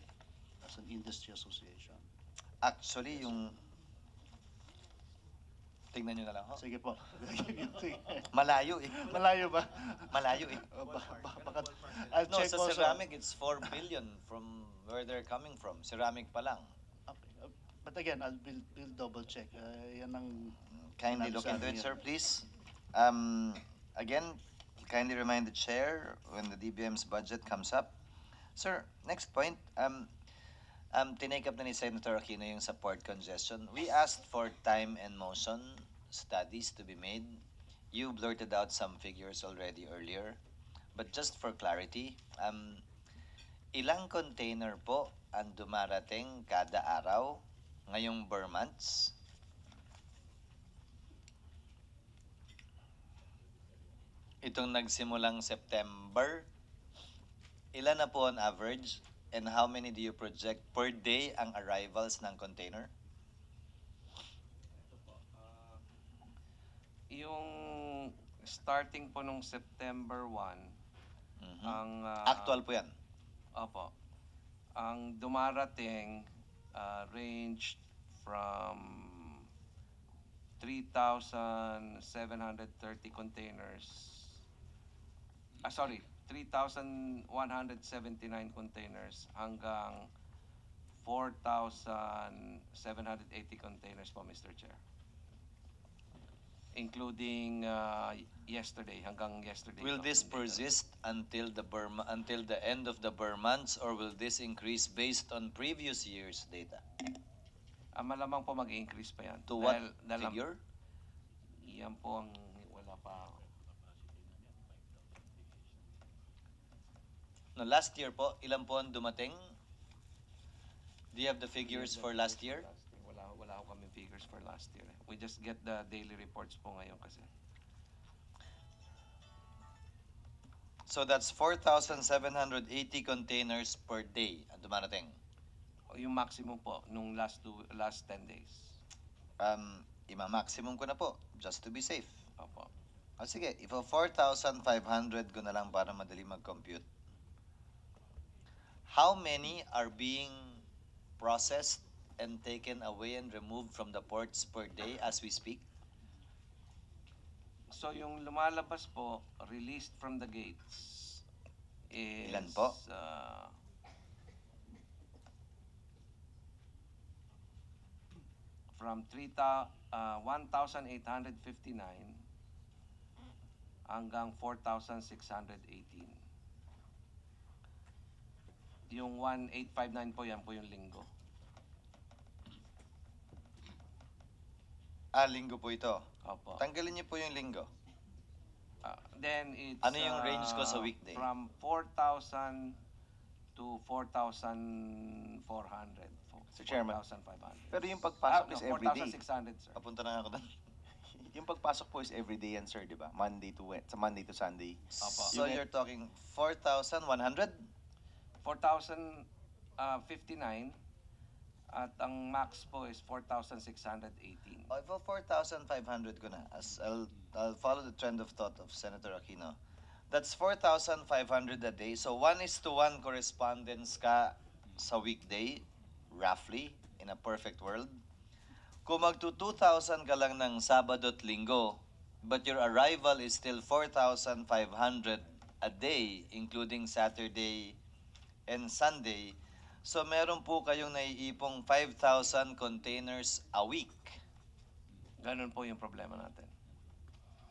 as an industry association. Actually, yung... Tingnan nyo na lang ho. Sige po. Sige. Malayo eh. Malayo ba? Malayo eh. Baka, I'll No, check sa also. ceramic, it's 4 billion from where they're coming from. Ceramic pa lang. Okay. But again, we'll double check. Yan ang Kindly look into it, sir, please. Again, kindly remind the chair when the DBM's budget comes up. Sir, next point. Tinake up na ni Senator Aquino yung sa port congestion. We asked for time and motion studies to be made. You blurted out some figures already earlier. But just for clarity, ilang container po ang dumarating kada araw ngayong ber months? Itong nagsimulang September, ilan na po on average and how many do you project per day ang arrivals ng container? Yung starting po nung September 1, ang Actual po yan. opo. Ang dumarating ranged from 3,730 containers. 3,179 containers hanggang 4,780 containers po, Mr. Chair. Including yesterday, hanggang yesterday. Will this persist until the end of the ber months or will this increase based on previous year's data? Malamang po mag-increase pa yan. To what Dahil figure? Yan po ang wala pa. No, last year po, ilan po ang dumating? Do you have the figures for last year? Wala ko kami figures for last year. We just get the daily reports po ngayon kasi. So that's 4,780 containers per day ang dumarating. Yung maximum po nung last 10 days. Ima-maximum ko na po, just to be safe. Opo. Sige, if 4,500 ko na lang para madali mag-compute. How many are being processed and taken away and removed from the ports per day as we speak? So yung lumalabas po, released from the gates is... Ilan po? From 1,859 hanggang 4,618. Yung 1,859 po, yan po yung linggo. Linggo po ito. Opo. Tanggalin niyo po yung linggo. Then it's Ano yung range ko sa weekday? From 4,000 to 4,400. Sir Chairman. 4,500. Pero yung pagpasok is everyday. 4,600, sir. Papunta na ako doon. Yung pagpasok po is everyday yan, sir, di ba? Monday to Sunday. Opo. So you're talking 4,100? 4,059 at ang max po is 4,618. If 4,500 ko na, as I'll follow the trend of thought of Senator Aquino. That's 4,500 a day. So 1:1 correspondence ka sa weekday, roughly, in a perfect world. Kung magto 2,000 ka lang ng Sabado at Linggo, but your arrival is still 4,500 a day, including Saturday and Sunday, so meron po kayong naiipong 5,000 containers a week. Ganun po yung problema natin.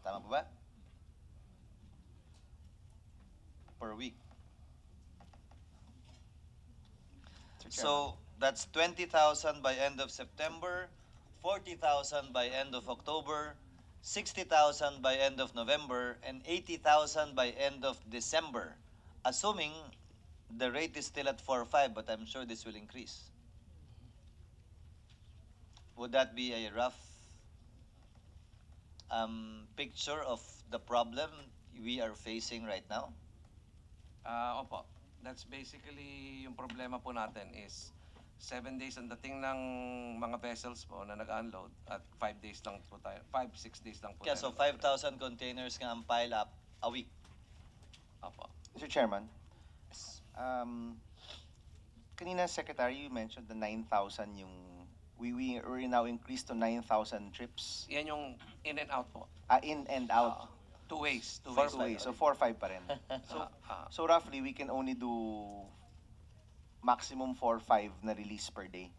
Tama po ba? Per week. So, that's 20,000 by end of September, 40,000 by end of October, 60,000 by end of November, and 80,000 by end of December. Assuming the rate is still at 4.5, but I'm sure this will increase. Would that be a rough picture of the problem we are facing right now? Opo. That's basically yung problema po natin is 7 days ang dating ng mga vessels po na nag-unload at 5 days lang po tayo. 5-6 days lang po Kaya tayo. so 5,000 containers nga ang pile up a week. Opo. Mr. Chairman, kanina, Secretary, you mentioned the 9,000 yung, we're now increased to 9,000 trips. Yan yung in and out po. In and out. Two ways. Two Four ways. ways. So 4-5 pa rin. So, so roughly, we can only do maximum 4-5 na release per day.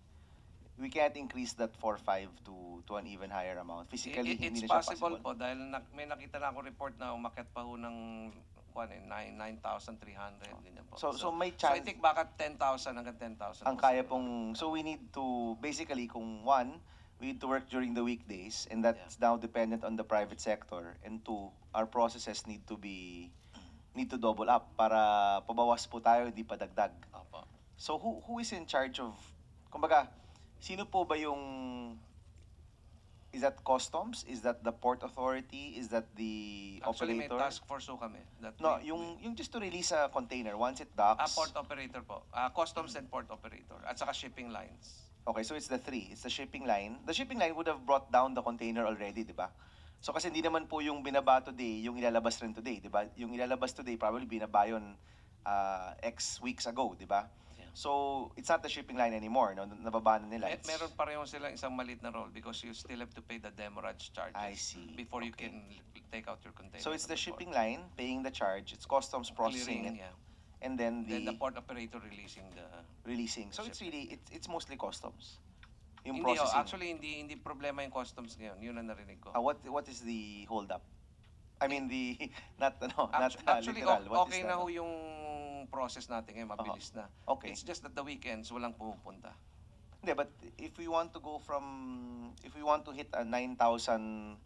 We can't increase that 4-5 to an even higher amount. Physically, hindi It's na siya possible po dahil may nakita na ako report na umakyat pa ho ng 9,300 ganyan po. So may So I chance, think baka 10,000 hanggang 10,000. ang po kaya siguro. pong, so we need to, basically, kung one, we need to work during the weekdays, and that's now dependent on the private sector, and two, our processes need to double up para pabawas po tayo, hindi pa dagdag. Opo. So who is in charge of, kumbaga, sino po ba yung, is that customs? Is that the port authority? Is that the Actually, may operator? task force ho kami. That No, we- yung just to release a container once it docks. port operator po. Customs and port operator. At saka shipping lines. Okay, so it's the three. It's the shipping line. The shipping line would have brought down the container already, di ba? So kasi hindi naman po yung binaba today, yung ilalabas rin today, di ba? Yung ilalabas today, probably binaba yun X weeks ago, di ba? Yeah. So, it's not the shipping line anymore, no? Nababa na nila. It's- Meron pareho silang isang maliit na role because you still have to pay the demurrage charges I see. before you Okay. can take out your container. So, it's from the port. shipping line paying the charge, it's customs processing Clearing, it, yeah. and then Then the the port operator releasing the... releasing. So, it's really, it's mostly customs. Yung Hindi ho, processing. actually hindi problema yung customs ngayon. Yun ang narinig ko. What is the hold up? I mean the not not Actually, literal. What okay is na the- ho yung process natin ngayon, mabilis na. Okay. It's just that the weekends, walang pumupunta. Hindi, but if we want to go from, if we want to hit a 9,000,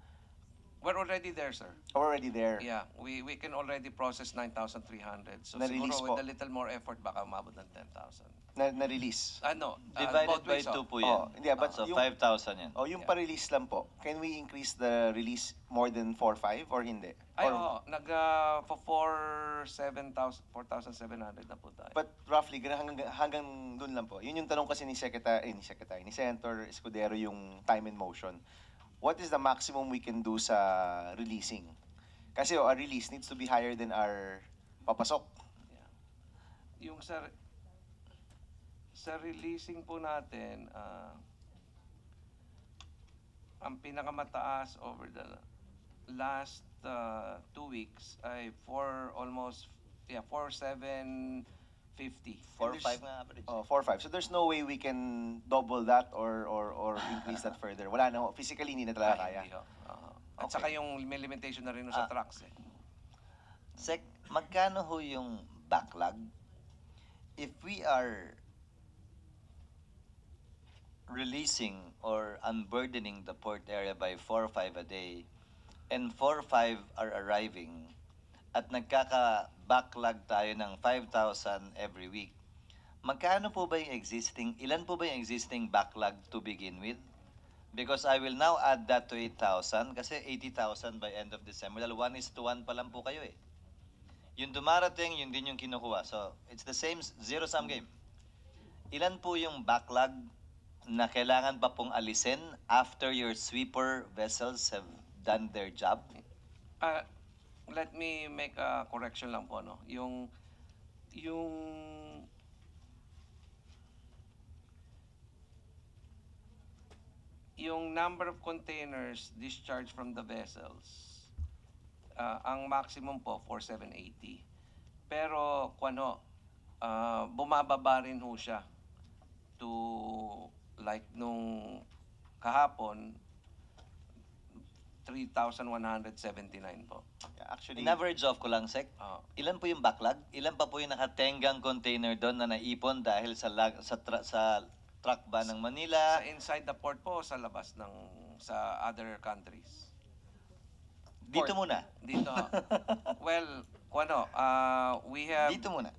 We're already there, sir. already there. Yeah, we can already process 9,300. So Na-release siguro with po. a little more effort, baka umabot ng 10,000. Na-release. Ano? Divided both by ways, 2 oh. po yan. Oh, hindi, but So yung- 5,000 yan. O yung Yeah. pa-release lang po, can we increase the release more than 4-5 or hindi? Ay, Or- oo. For 4,700 na po tayo. But roughly, hanggang dun lang po. Yun yung tanong kasi ni Senator Escudero yung time and motion. What is the maximum we can do sa releasing? Kasi our release needs to be higher than our papasok. Yung sa releasing po natin, ang pinakamataas over the last 2 weeks ay 4,750. 4-5 nga average. Oh, 4-5. So there's no way we can double that or increase that further. Wala na ho. Physically, hindi na talaga kaya. Hindi ho. At saka yung may limitation na rin ho sa trucks eh. Sec, magkano ho yung backlog? If we are releasing or unburdening the port area by 4 or 5 a day, and 4 or 5 are arriving, at nagkaka-backlog tayo ng 5,000 every week, magkano po ba yung existing, ilan po ba yung existing backlog to begin with? Because I will now add that to 8,000 kasi 80,000 by end of December. Dahil 1:1 pa lang po kayo eh. Yung dumarating, yun din yung kinukuha. So, it's the same zero-sum game. Ilan po yung backlog na kailangan pa pong alisin after your sweeper vessels have done their job? Let me make a correction lang po, no? Yung number of containers discharged from the vessels, ang maximum po, 4,780. Pero, bumababa rin ho siya to, like, nung kahapon, 3,179 po. Actually, In average off ko lang, Sec. Ilan po yung backlog? Ilan pa po yung nakatenggang container doon na naipon dahil sa truck ba ng Manila? Sa inside the port po, sa labas sa other countries. Dito muna. Dito. Well, we have Dito muna.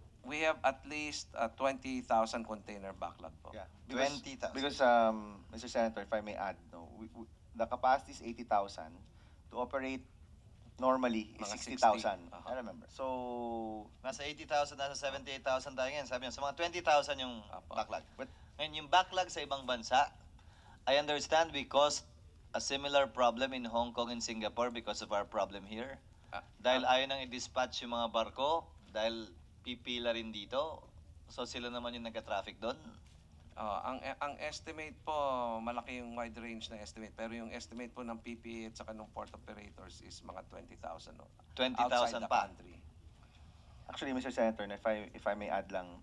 at least 20,000 container backlog po. yeah, 20,000. Because Mr. Senator, if I may add, no, the capacity is 80,000. To operate normally is Mga 60,000. 60. I remember. So, Nasa 80,000, nasa 78,000 tayo ngayon. Sabi niya, sa mga 20,000 yung Apo. backlog. Ngayon, yung backlog sa ibang bansa, I understand we caused a similar problem in Hong Kong and Singapore because of our problem here. Dahil ayaw nang i-dispatch yung mga barko, dahil pipila rin dito, so sila naman yung nagka-traffic doon. Ang estimate po, malaki yung wide range na estimate. Pero yung estimate po ng PPA at saka ng port operators is mga 20,000 outside 20,000 the pa. country. Actually, Mr. Senator, if I may add lang,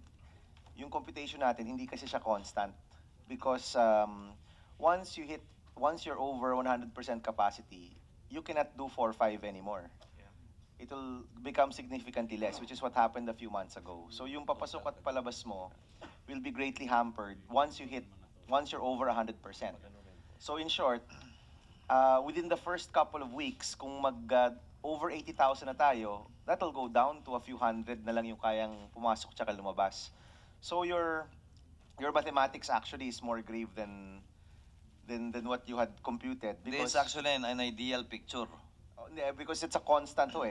yung computation natin, hindi kasi siya constant. Because once you're over 100% capacity, you cannot do 4-5 anymore. It will become significantly less, which is what happened a few months ago. So yung papasok at palabas mo will be greatly hampered once you're over 100%. So in short, within the first couple of weeks, kung over 80,000 na tayo, that'll go down to a few hundred na lang yung kayang pumasok tsaka lumabas. So your mathematics actually is more grave than what you had computed. This is actually an ideal picture. Hindi, because it's a constant to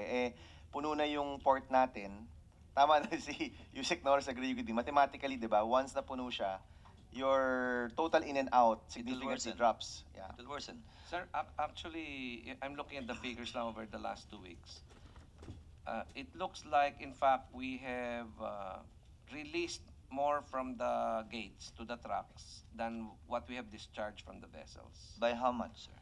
puno na yung port natin. Tama na si Yusek Norris agree with you. Mathematically, di ba, once na puno siya, your total in and out significantly worsen. drops. Yeah. It will worsen. Sir, actually, I'm looking at the figures now over the last 2 weeks. It looks like, in fact, we have released more from the gates to the trucks than what we have discharged from the vessels. By how much, sir?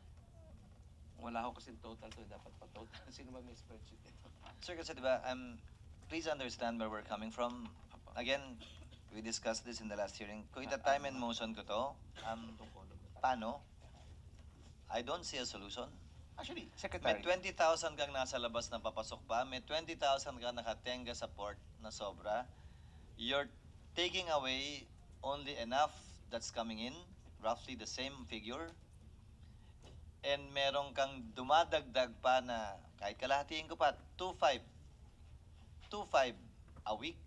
Wala ho kasi total to, dapat pa total. Sino ba may spreadsheet ito? Sir, kasi diba, please understand where we're coming from. Again, we discussed this in the last hearing. Kung ita-time and motion ko to, paano? I don't see a solution. Actually, May Secretary. 20,000 kang nasa labas na papasok pa, may 20,000 kang nakatenga sa port na sobra. You're taking away only enough that's coming in, roughly the same figure. And meron kang dumadagdag pa na, kahit kalahatiin ko pa, 2.5 a week.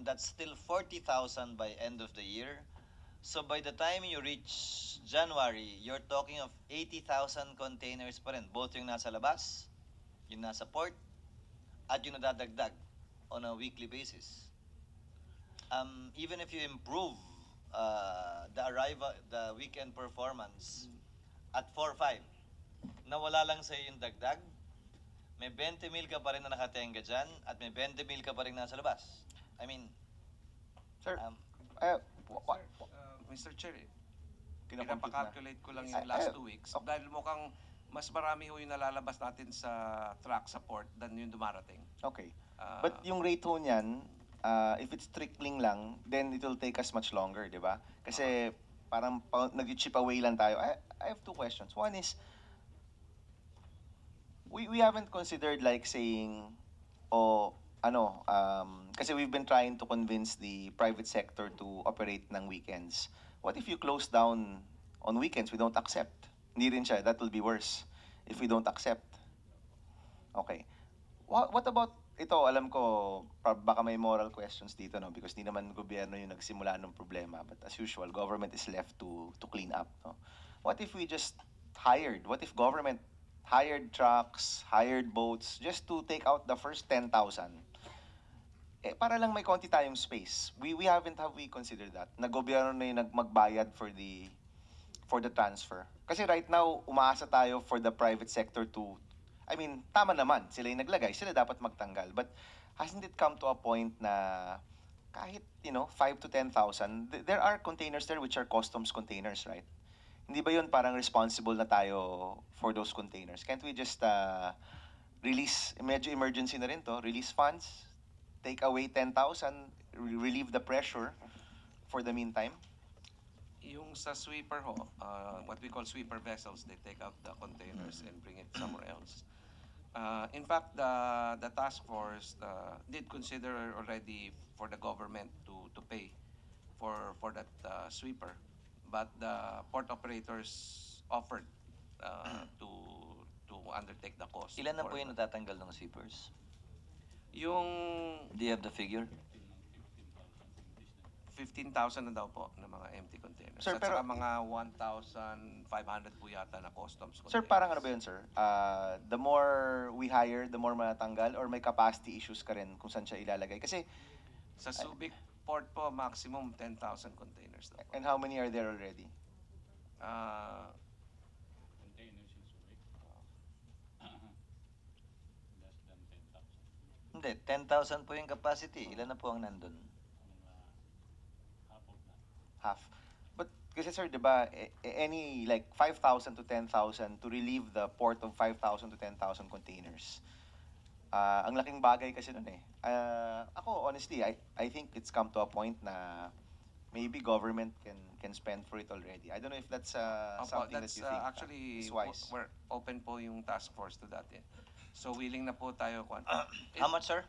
That's still 40,000 by end of the year. So by the time you reach January, you're talking of 80,000 containers pa rin. Both yung nasa labas, yung nasa port, at yung nadadagdag on a weekly basis. Even if you improve the weekend performance at 4-5, nawala lang sa'yo yung dagdag, may 20 mil ka pa rin na nakatenga dyan, at may 20 mil ka pa rin nasa labas. I mean, Sir, Mr. Chair, Kinakompute na. pinapakalculate ko lang yung last 2 weeks. okay. Dahil mukhang mas marami ho yung nalalabas natin sa truck support than yung dumarating. Okay. Ah, But yung rate ho niyan, if it's trickling lang, then it will take us much longer, di ba? Kasi parang nag-chip away lang tayo. I have 2 questions. One is, we haven't considered like saying, kasi we've been trying to convince the private sector to operate ng weekends. What if you close down on weekends? We don't accept. Hindi rin siya. That will be worse if we don't accept. Okay. What about ito? Alam ko baka may moral questions dito, no? Because di naman gobyerno yung nagsimula ng problema. But as usual, government is left to clean up. No? What if we just hired? What if government hired trucks, hired boats, just to take out the first 10,000? Para lang may konti tayong space. We considered that? Na gobyerno na yung magbayad for the transfer. Kasi right now, umaasa tayo for the private sector to, tama naman, sila yung naglagay, sila dapat magtanggal. But hasn't it come to a point na kahit, 5 to 10,000, there are containers there which are customs containers, right? Hindi ba yun parang responsible na tayo for those containers? Can't we just release, medyo emergency na rin to, release funds, take away 10,000, relieve the pressure for the meantime? Yung sa sweeper ho, what we call sweeper vessels, they take out the containers and bring it somewhere else. In fact, the task force did consider already for the government to pay for that sweeper, but the port operators offered to undertake the cost. ilan na for po yung natatanggal ng sweepers? Yung Do you have the figure? 15,000 na daw po ng mga empty containers. Sir, At pero- saka mga 1,500 po yata na customs containers. Sir, parang ano ba yun, sir? The more we hire, the more matatanggal, or may capacity issues ka rin kung saan siya ilalagay? Kasi, Sa Subic Port po, maximum 10,000 containers daw po. and how many are there already? Ah, Hindi, 10,000 po yung capacity. Ilan na po ang nandun? Half. But kasi sir, 'di ba, any like 5,000 to 10,000 to relieve the port of 5,000 to 10,000 containers. Ang laking bagay kasi nun eh. Ako honestly, I think it's come to a point na maybe government can spend for it already. I don't know if that's Opo, something that that's you think actually is wise. we're open po yung task force to that. Eh. So willing na po tayo kung How much, sir?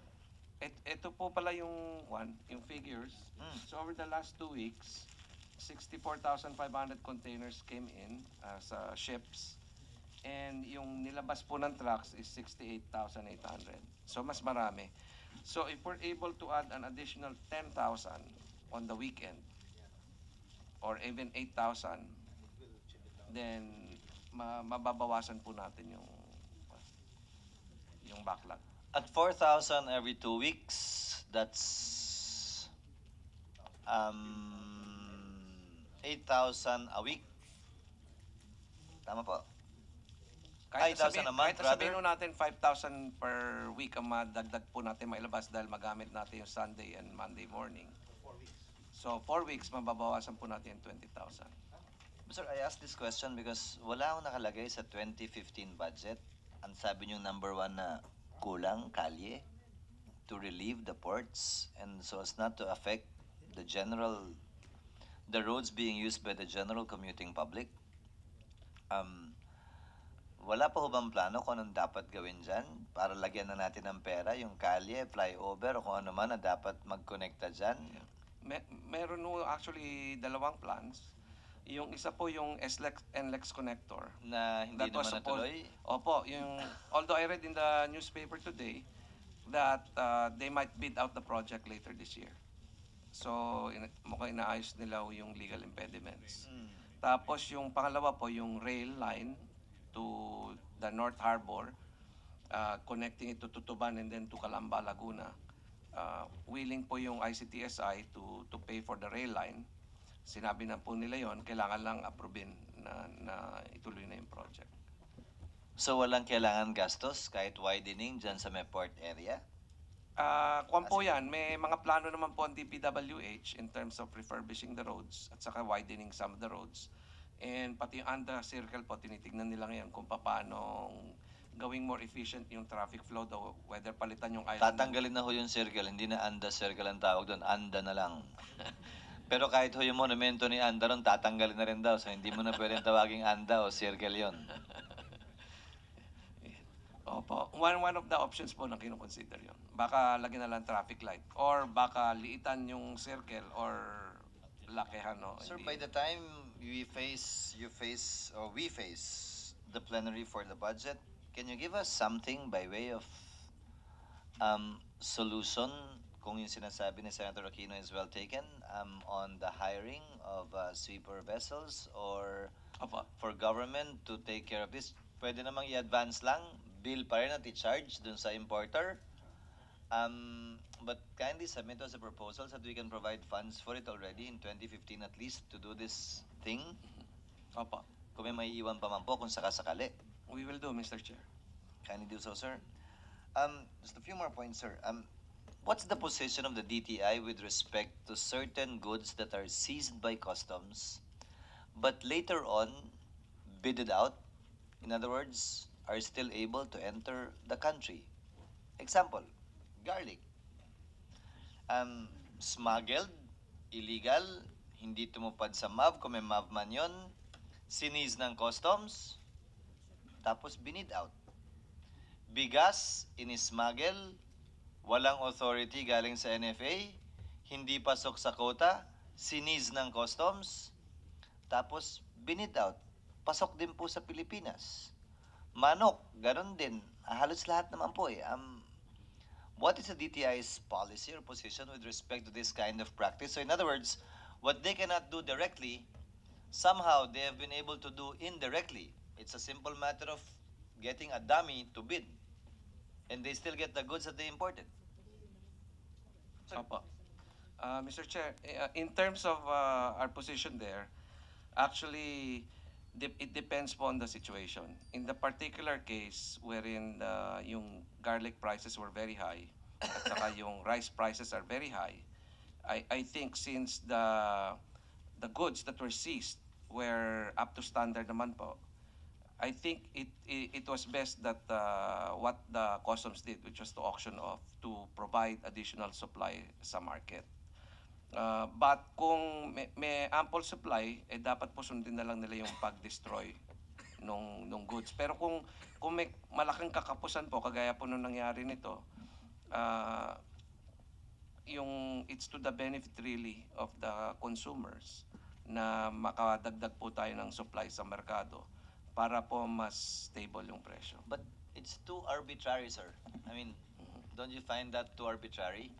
Ito po pala yung yung figures. So over the last 2 weeks, 64,500 containers came in sa ships. And yung nilabas po ng trucks is 68,800. So mas marami. So if we're able to add an additional 10,000 on the weekend, or even 8,000, then mababawasan po natin yung backlog. At 4,000 every 2 weeks, that's 8,000 a week. Tama po. Kahit 5,000 a month, kahit sabihin rather? mo natin 5,000 per week ang madagdag po natin mailabas dahil magamit natin yung Sunday and Monday morning. So 4 weeks, mababawasan po natin yung 20,000. Sir, I asked this question because wala akong nakalagay sa 2015 budget. Ang sabi niyo number 1 na kulang kalye to relieve the ports and so as not to affect the roads being used by the general commuting public. Wala pa ho bang plano kung anong dapat gawin dyan para lagyan na natin ng pera yung kalye, flyover o kung ano man na dapat mag-connecta dyan? Meron no actually dalawang plans. Yung isa po yung SLEX connector. Na hindi That was naman supposed- natuloy? Opo, although I read in the newspaper today that they might bid out the project later this year. So, mukhang inaayos nila yung legal impediments. Tapos yung pangalawa po, yung rail line to the North Harbor, connecting it to Tutuban and then to Calamba, Laguna. Willing po yung ICTSI to pay for the rail line. Sinabi na po nila yon, kailangan lang approvein na ituloy na yung project. So walang kailangan gastos kahit widening dyan sa may port area? Kung po yan, may mga plano naman po ang DPWH in terms of refurbishing the roads at saka widening some of the roads. And pati yung Anda Circle po, tinitignan nila ngayon kung paano gawing more efficient yung traffic flow daw, whether palitan yung island. Tatanggalin na ho yung circle, hindi na Anda Circle ang tawag doon, Anda na lang. Pero kahit ho yung monumento ni Anda ron, tatanggalin na rin daw. So hindi mo na pwedeng tawaging Anda o Circle yon. Opo, one of the options po na kinukonsider yon. Baka lagyan na lang traffic light or baka liitan yung circle or lakihan. No? Sir, Hindi. by the time we face the plenary for the budget, can you give us something by way of solution kung yung sinasabi ni Senator Aquino is well taken on the hiring of sweeper vessels or Opo. for government to take care of this? Pwede namang i-advance lang, bill pa rin at i-charge dun sa importer. But kindly submit us a proposal so that we can provide funds for it already in 2015 at least to do this thing. Opo. Kung may maiiwan pa man po kung sakasakali. We will do, Mr. Chair. Kindly do so, sir. Just a few more points, sir. What's the position of the DTI with respect to certain goods that are seized by customs but later on bidded out? In other words, are still able to enter the country. Example, garlic. Smuggled, illegal, hindi tumupad sa MAV, kung may MAV man yun, siniz ng customs, tapos binid out. Bigas, inismuggle, walang authority galing sa NFA, hindi pasok sa quota, siniz ng customs, tapos binid out. Pasok din po sa Pilipinas. Manok, ganun din. Halos lahat naman po eh. What is the DTI's policy or position with respect to this kind of practice? So in other words, what they cannot do directly, somehow they have been able to do indirectly. It's a simple matter of getting a dummy to bid. And they still get the goods that they imported. Opo. Mr. Chair, in terms of our position there, actually, it depends po on the situation. In the particular case wherein yung garlic prices were very high, at saka yung rice prices are very high, I think since the goods that were seized were up to standard naman po, I think it was best that what the customs did, which was to auction off to provide additional supply sa market. But kung may ample supply, dapat po sundin na lang nila yung pag-destroy nung goods. Pero kung may malaking kakapusan po, kagaya po nung nangyari nito, yung it's to the benefit really of the consumers na makadagdag po tayo ng supply sa merkado para po mas stable yung presyo. But it's too arbitrary, sir. I mean, don't you find that too arbitrary?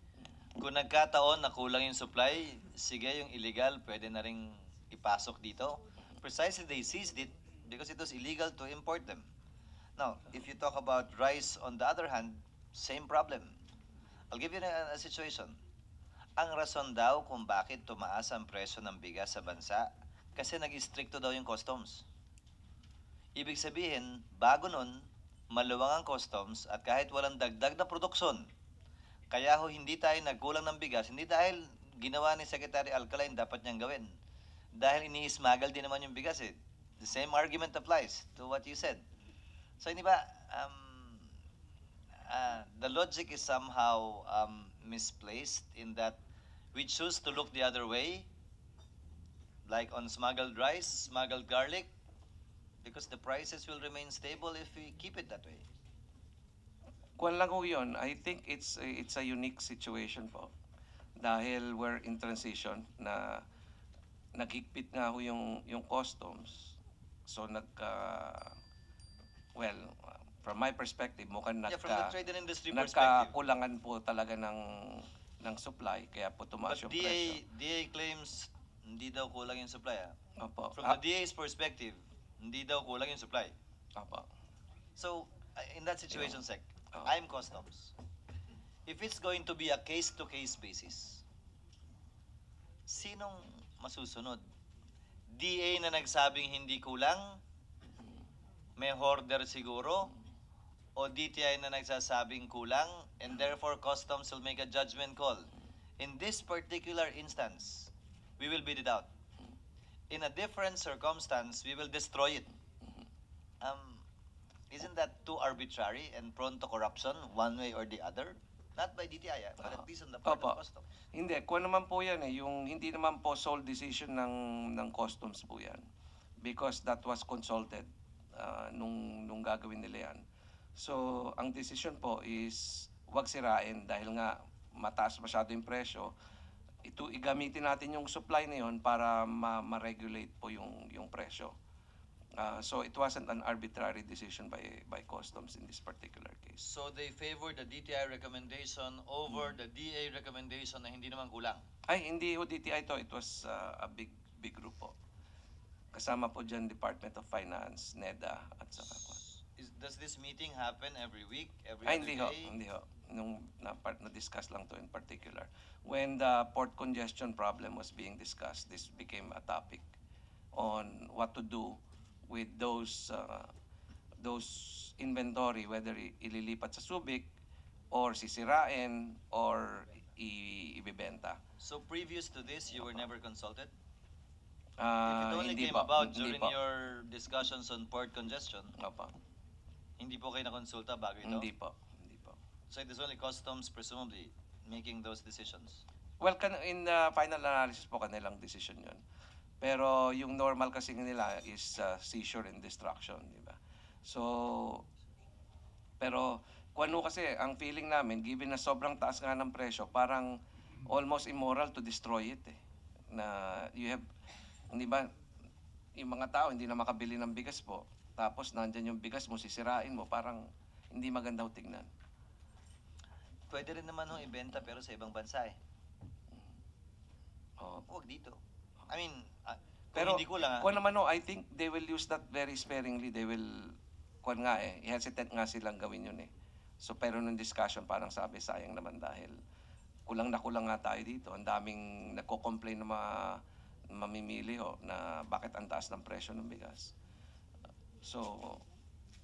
Kung nagkataon na kulang yung supply, sige, yung illegal, pwede na ring ipasok dito. Precisely, they seized it because it was illegal to import them. Now, if you talk about rice, on the other hand, same problem. I'll give you a situation. Ang rason daw kung bakit tumaas ang presyo ng bigas sa bansa, kasi nag-istrikto daw yung customs. Ibig sabihin, bago nun, maluwang ang customs at kahit walang dagdag na produksyon, kaya ho hindi tayo nagkulang ng bigas, hindi dahil ginawa ni Secretary Alcalain dapat niyang gawin. Dahil ini-smuggle din naman yung bigas eh. The same argument applies to what you said. So hindi ba, the logic is somehow misplaced in that we choose to look the other way, like on smuggled rice, smuggled garlic, because the prices will remain stable if we keep it that way. Kung lang ho yun, I think it's a unique situation po. Dahil we're in transition na naghigpit nga ho yung customs. So from my perspective, mukhang Yeah, from the trade and industry perspective. nagkakulangan po talaga ng supply, kaya po tumaas But yung presyo. DA claims hindi daw kulang yung supply. Opo. From the DA's perspective, hindi daw kulang yung supply. Opo. So, in that situation, Sec, Oh. I'm customs. If it's going to be a case-to-case basis, sinong masusunod? DA na nagsabing hindi kulang? May hoarder siguro? O DTI na nagsasabing kulang? And therefore, customs will make a judgment call. In this particular instance, we will beat it out. In a different circumstance, we will destroy it. Isn't that too arbitrary and prone to corruption one way or the other? Not by DTI, but at least on the part Opo. of customs. Hindi, kung naman po yan yung hindi naman po sole decision ng customs po yan. Because that was consulted nung gagawin nila yan. So, ang decision po is wag sirain dahil nga mataas masyado yung presyo. Igamitin natin yung supply na yun para ma-regulate po yung presyo. So it wasn't an arbitrary decision by customs in this particular case. So they favor the DTI recommendation over the DA recommendation na hindi naman kulang. Ay, hindi ho DTI to. It was a big group po. Kasama po dyan Department of Finance, NEDA, at saka po. Does this meeting happen every week, every Ay, other hindi ho. day? Hindi ho. Nung na-discuss lang to in particular. When the port congestion problem was being discussed, this became a topic on what to do with those inventory, whether ililipat sa Subic or sisirain or ibibenta. So previous to this, you were never consulted? If it only Hindi came po. about Hindi during po. your discussions on port congestion, Opo. hindi po kayo nakonsulta bago ito? Hindi po. Hindi po. So it is only customs, presumably, making those decisions? Well, in the final analysis po kanilang decision yun. Pero yung normal kasi nila is seizure and destruction, di ba? So, pero kung ano kasi, ang feeling namin, given na sobrang taas nga ng presyo, parang almost immoral to destroy it eh. Na you have, di ba, yung mga tao hindi na makabili ng bigas po, tapos nandyan yung bigas mo, sisirain mo, parang hindi maganda ho tignan. Pwede rin naman ho ibenta pero sa ibang bansa eh. Oh. Huwag dito. I mean, Pero hindi kulang kung naman I think they will use that very sparingly. They will, kung nga hesitant nga silang gawin yun eh. So pero nung discussion parang sabi sayang naman dahil kulang nga tayo dito. Ang daming nagko-complain na mamimili ho na bakit ang taas ng presyo ng bigas. So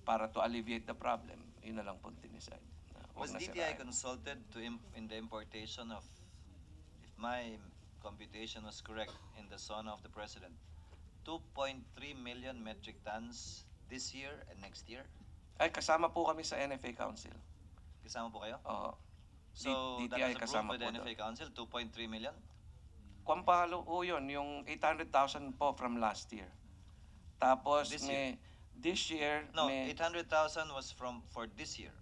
para to alleviate the problem, yun na lang po decide. Was na DTI sirain. consulted in the importation of, if my computation was correct, in the zone of the president, 2.3 million metric tons this year and next year? Ay, kasama po kami sa NFA Council. Kasama po kayo? Oo. So that DTI was approved kasama by the po doon. NFA Council, 2.3 million? Kumpalo po yun, yung 800,000 po from last year. Tapos This may, this year, No, may, 800,000 was for this year.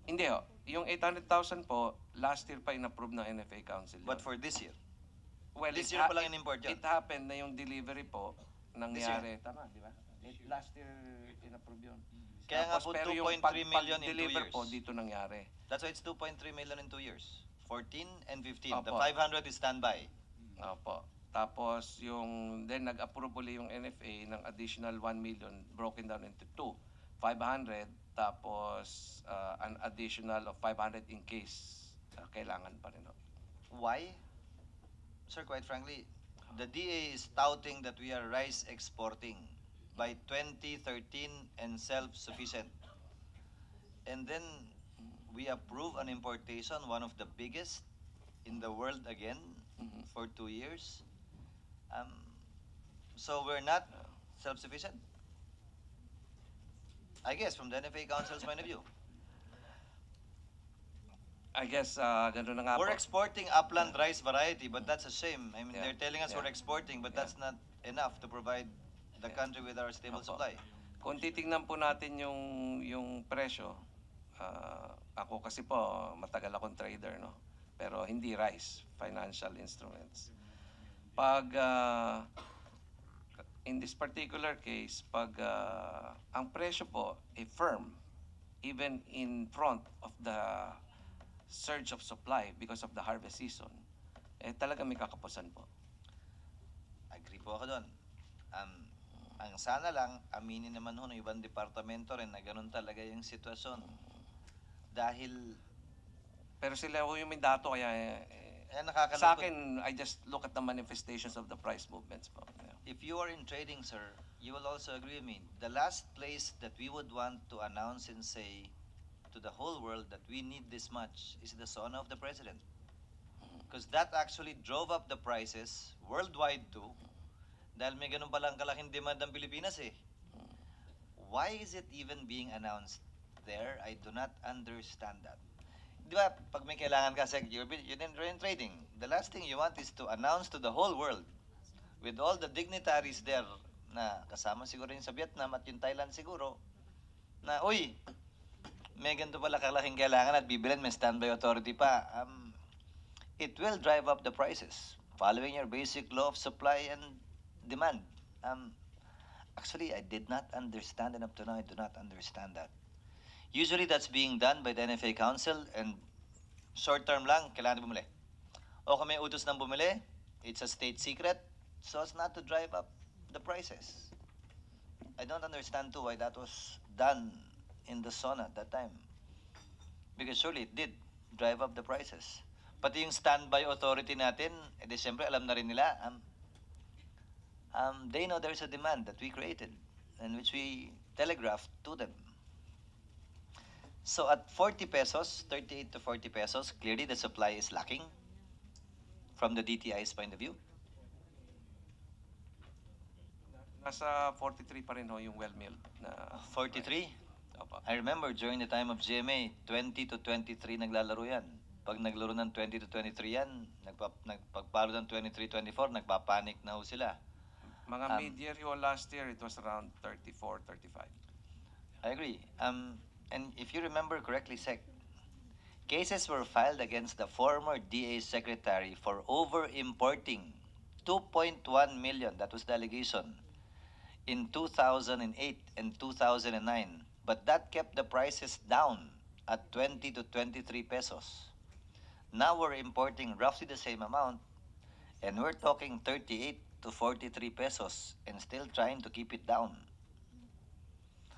hindi ho, yung 800,000 po, last year pa in-approve ng NFA Council. yun. But for this year? Well, This it year ha- pa lang in-import yun? It happened na yung delivery po nangyari. Tama, di ba? Last year in-approve yun. Kaya nga po, pero 2.3 million in 2 pag-deliver years. po, dito nangyari. That's why it's 2.3 million in 2 years. 14 and 15. The Opo. 500 is standby. Opo. Tapos yung, then nag-approve uli yung NFA ng additional 1 million broken down into 2. 500, tapos an additional of 500 in case kailangan pa rin. Why? Sir, quite frankly, the DA is touting that we are rice exporting by 2013 and self-sufficient. And then we approve an importation, one of the biggest in the world again, for 2 years. So we're not self-sufficient? I guess from the NFA Council's point of view. I guess gano'n na nga We're po. exporting upland rice variety, but that's a shame. I mean, Yeah. they're telling us Yeah. we're exporting, but that's not enough to provide the country with our stable Opo. supply. Kung titingnan po natin yung presyo, ako kasi po matagal akong trader, no? Pero hindi rice, financial instruments. Pag in this particular case, pag ang presyo po ay firm even in front of the surge of supply because of the harvest season, talaga may kakapusan po. Agree po ako doon. Ang sana lang, aminin naman ho ng ibang departamento rin na ganun talaga yung sitwasyon. Dahil, Pero sila ho yung may dato kaya nakakalungkot. sa akin, I just look at the manifestations of the price movements po. Yeah. If you are in trading, sir, you will also agree with me. The last place that we would want to announce and say to the whole world that we need this much is the zona of the president. Because that actually drove up the prices worldwide too. Dahil may ganun palang kalaking demand ng Pilipinas eh. Why is it even being announced there? I do not understand that. Di ba, pag may kailangan ka, Sec, you're in trading. The last thing you want is to announce to the whole world with all the dignitaries there na kasama siguro yung sa Vietnam at yung Thailand siguro na, uy, may ganito pala kalaking kailangan at bibilin, may standby authority pa. It will drive up the prices following your basic law of supply and demand. Actually, I did not understand, and up to now, I do not understand that. Usually, that's being done by the NFA Council, and short term lang, kailangan bumili. O kung may utos ng bumili, it's a state secret, so as not to drive up the prices. I don't understand too why that was done in the zona at that time. Because surely it did drive up the prices. Pati yung standby authority natin, edi siyempre alam na rin nila, they know there's a demand that we created and which we telegraphed to them. So at 40 pesos, 38 to 40 pesos, clearly the supply is lacking from the DTI's point of view. Nasa 43 pa rin ho yung well milled na 43? Opo. I remember during the time of GMA, 20 to 23 naglalaro yan. Pag naglaro ng 20 to 23 yan, nagpagpalo ng 23-24, nagpapanik na ho sila. Mga mid-year ho last year, it was around 34, 35. I agree. And if you remember correctly, Sec, cases were filed against the former DA secretary for over-importing 2.1 million, that was the allegation, in 2008 and 2009. But that kept the prices down at 20 to 23 pesos. Now we're importing roughly the same amount, and we're talking 38 to 43 pesos and still trying to keep it down.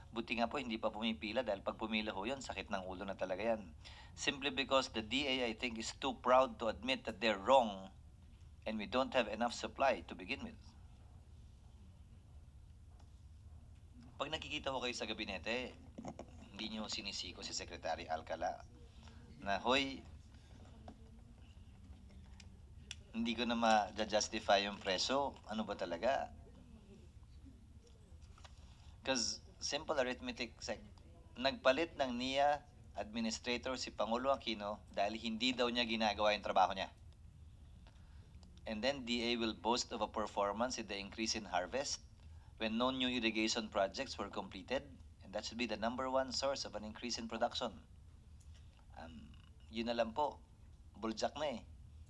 Buti nga po hindi pa pumipila dahil pag pumila ho yun, sakit ng ulo na talaga yan. Simply because the DA, I think, is too proud to admit that they're wrong and we don't have enough supply to begin with. Pag nakikita ko kayo sa gabinete, hindi nyo sinisiko si Secretary Alcala. na, hoy, hindi ko na ma-justify yung presyo. Ano ba talaga? Because simple arithmetic, sec, nagpalit ng NIA administrator si Pangulo Aquino dahil hindi daw niya ginagawa yung trabaho niya. And then DA will boast of a performance in the increase in harvest when no new irrigation projects were completed, and that should be the number one source of an increase in production. Yun na lang po, buljak na eh.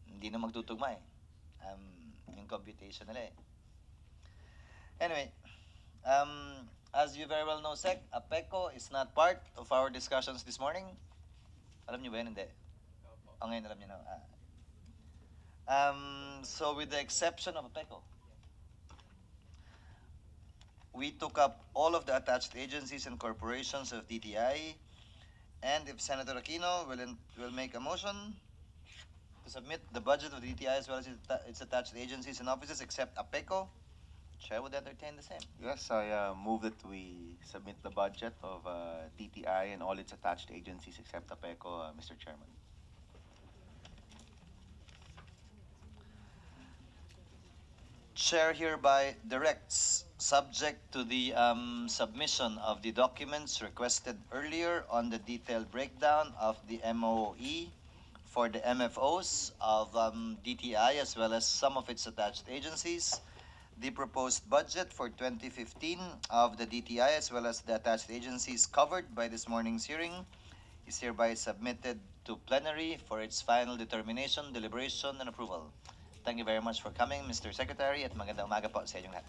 Hindi na magtutugma eh. Yung computation nila eh. Anyway, as you very well know, Sec, APECO is not part of our discussions this morning. Alam niyo ba yun? Hindi. O ngayon alam niyo na. So with the exception of APECO, we took up all of the attached agencies and corporations of DTI, and if Senator Aquino will make a motion to submit the budget of DTI as well as its attached agencies and offices except APECO, Chair would entertain the same. Yes, I move that we submit the budget of DTI and all its attached agencies except APECO, Mr. Chairman. Chair hereby directs, subject to the submission of the documents requested earlier on the detailed breakdown of the MOE for the MFOs of DTI as well as some of its attached agencies, the proposed budget for 2015 of the DTI as well as the attached agencies covered by this morning's hearing is hereby submitted to plenary for its final determination, deliberation, and approval. Thank you very much for coming, Mr. Secretary, at magandang umaga po sa inyong lahat.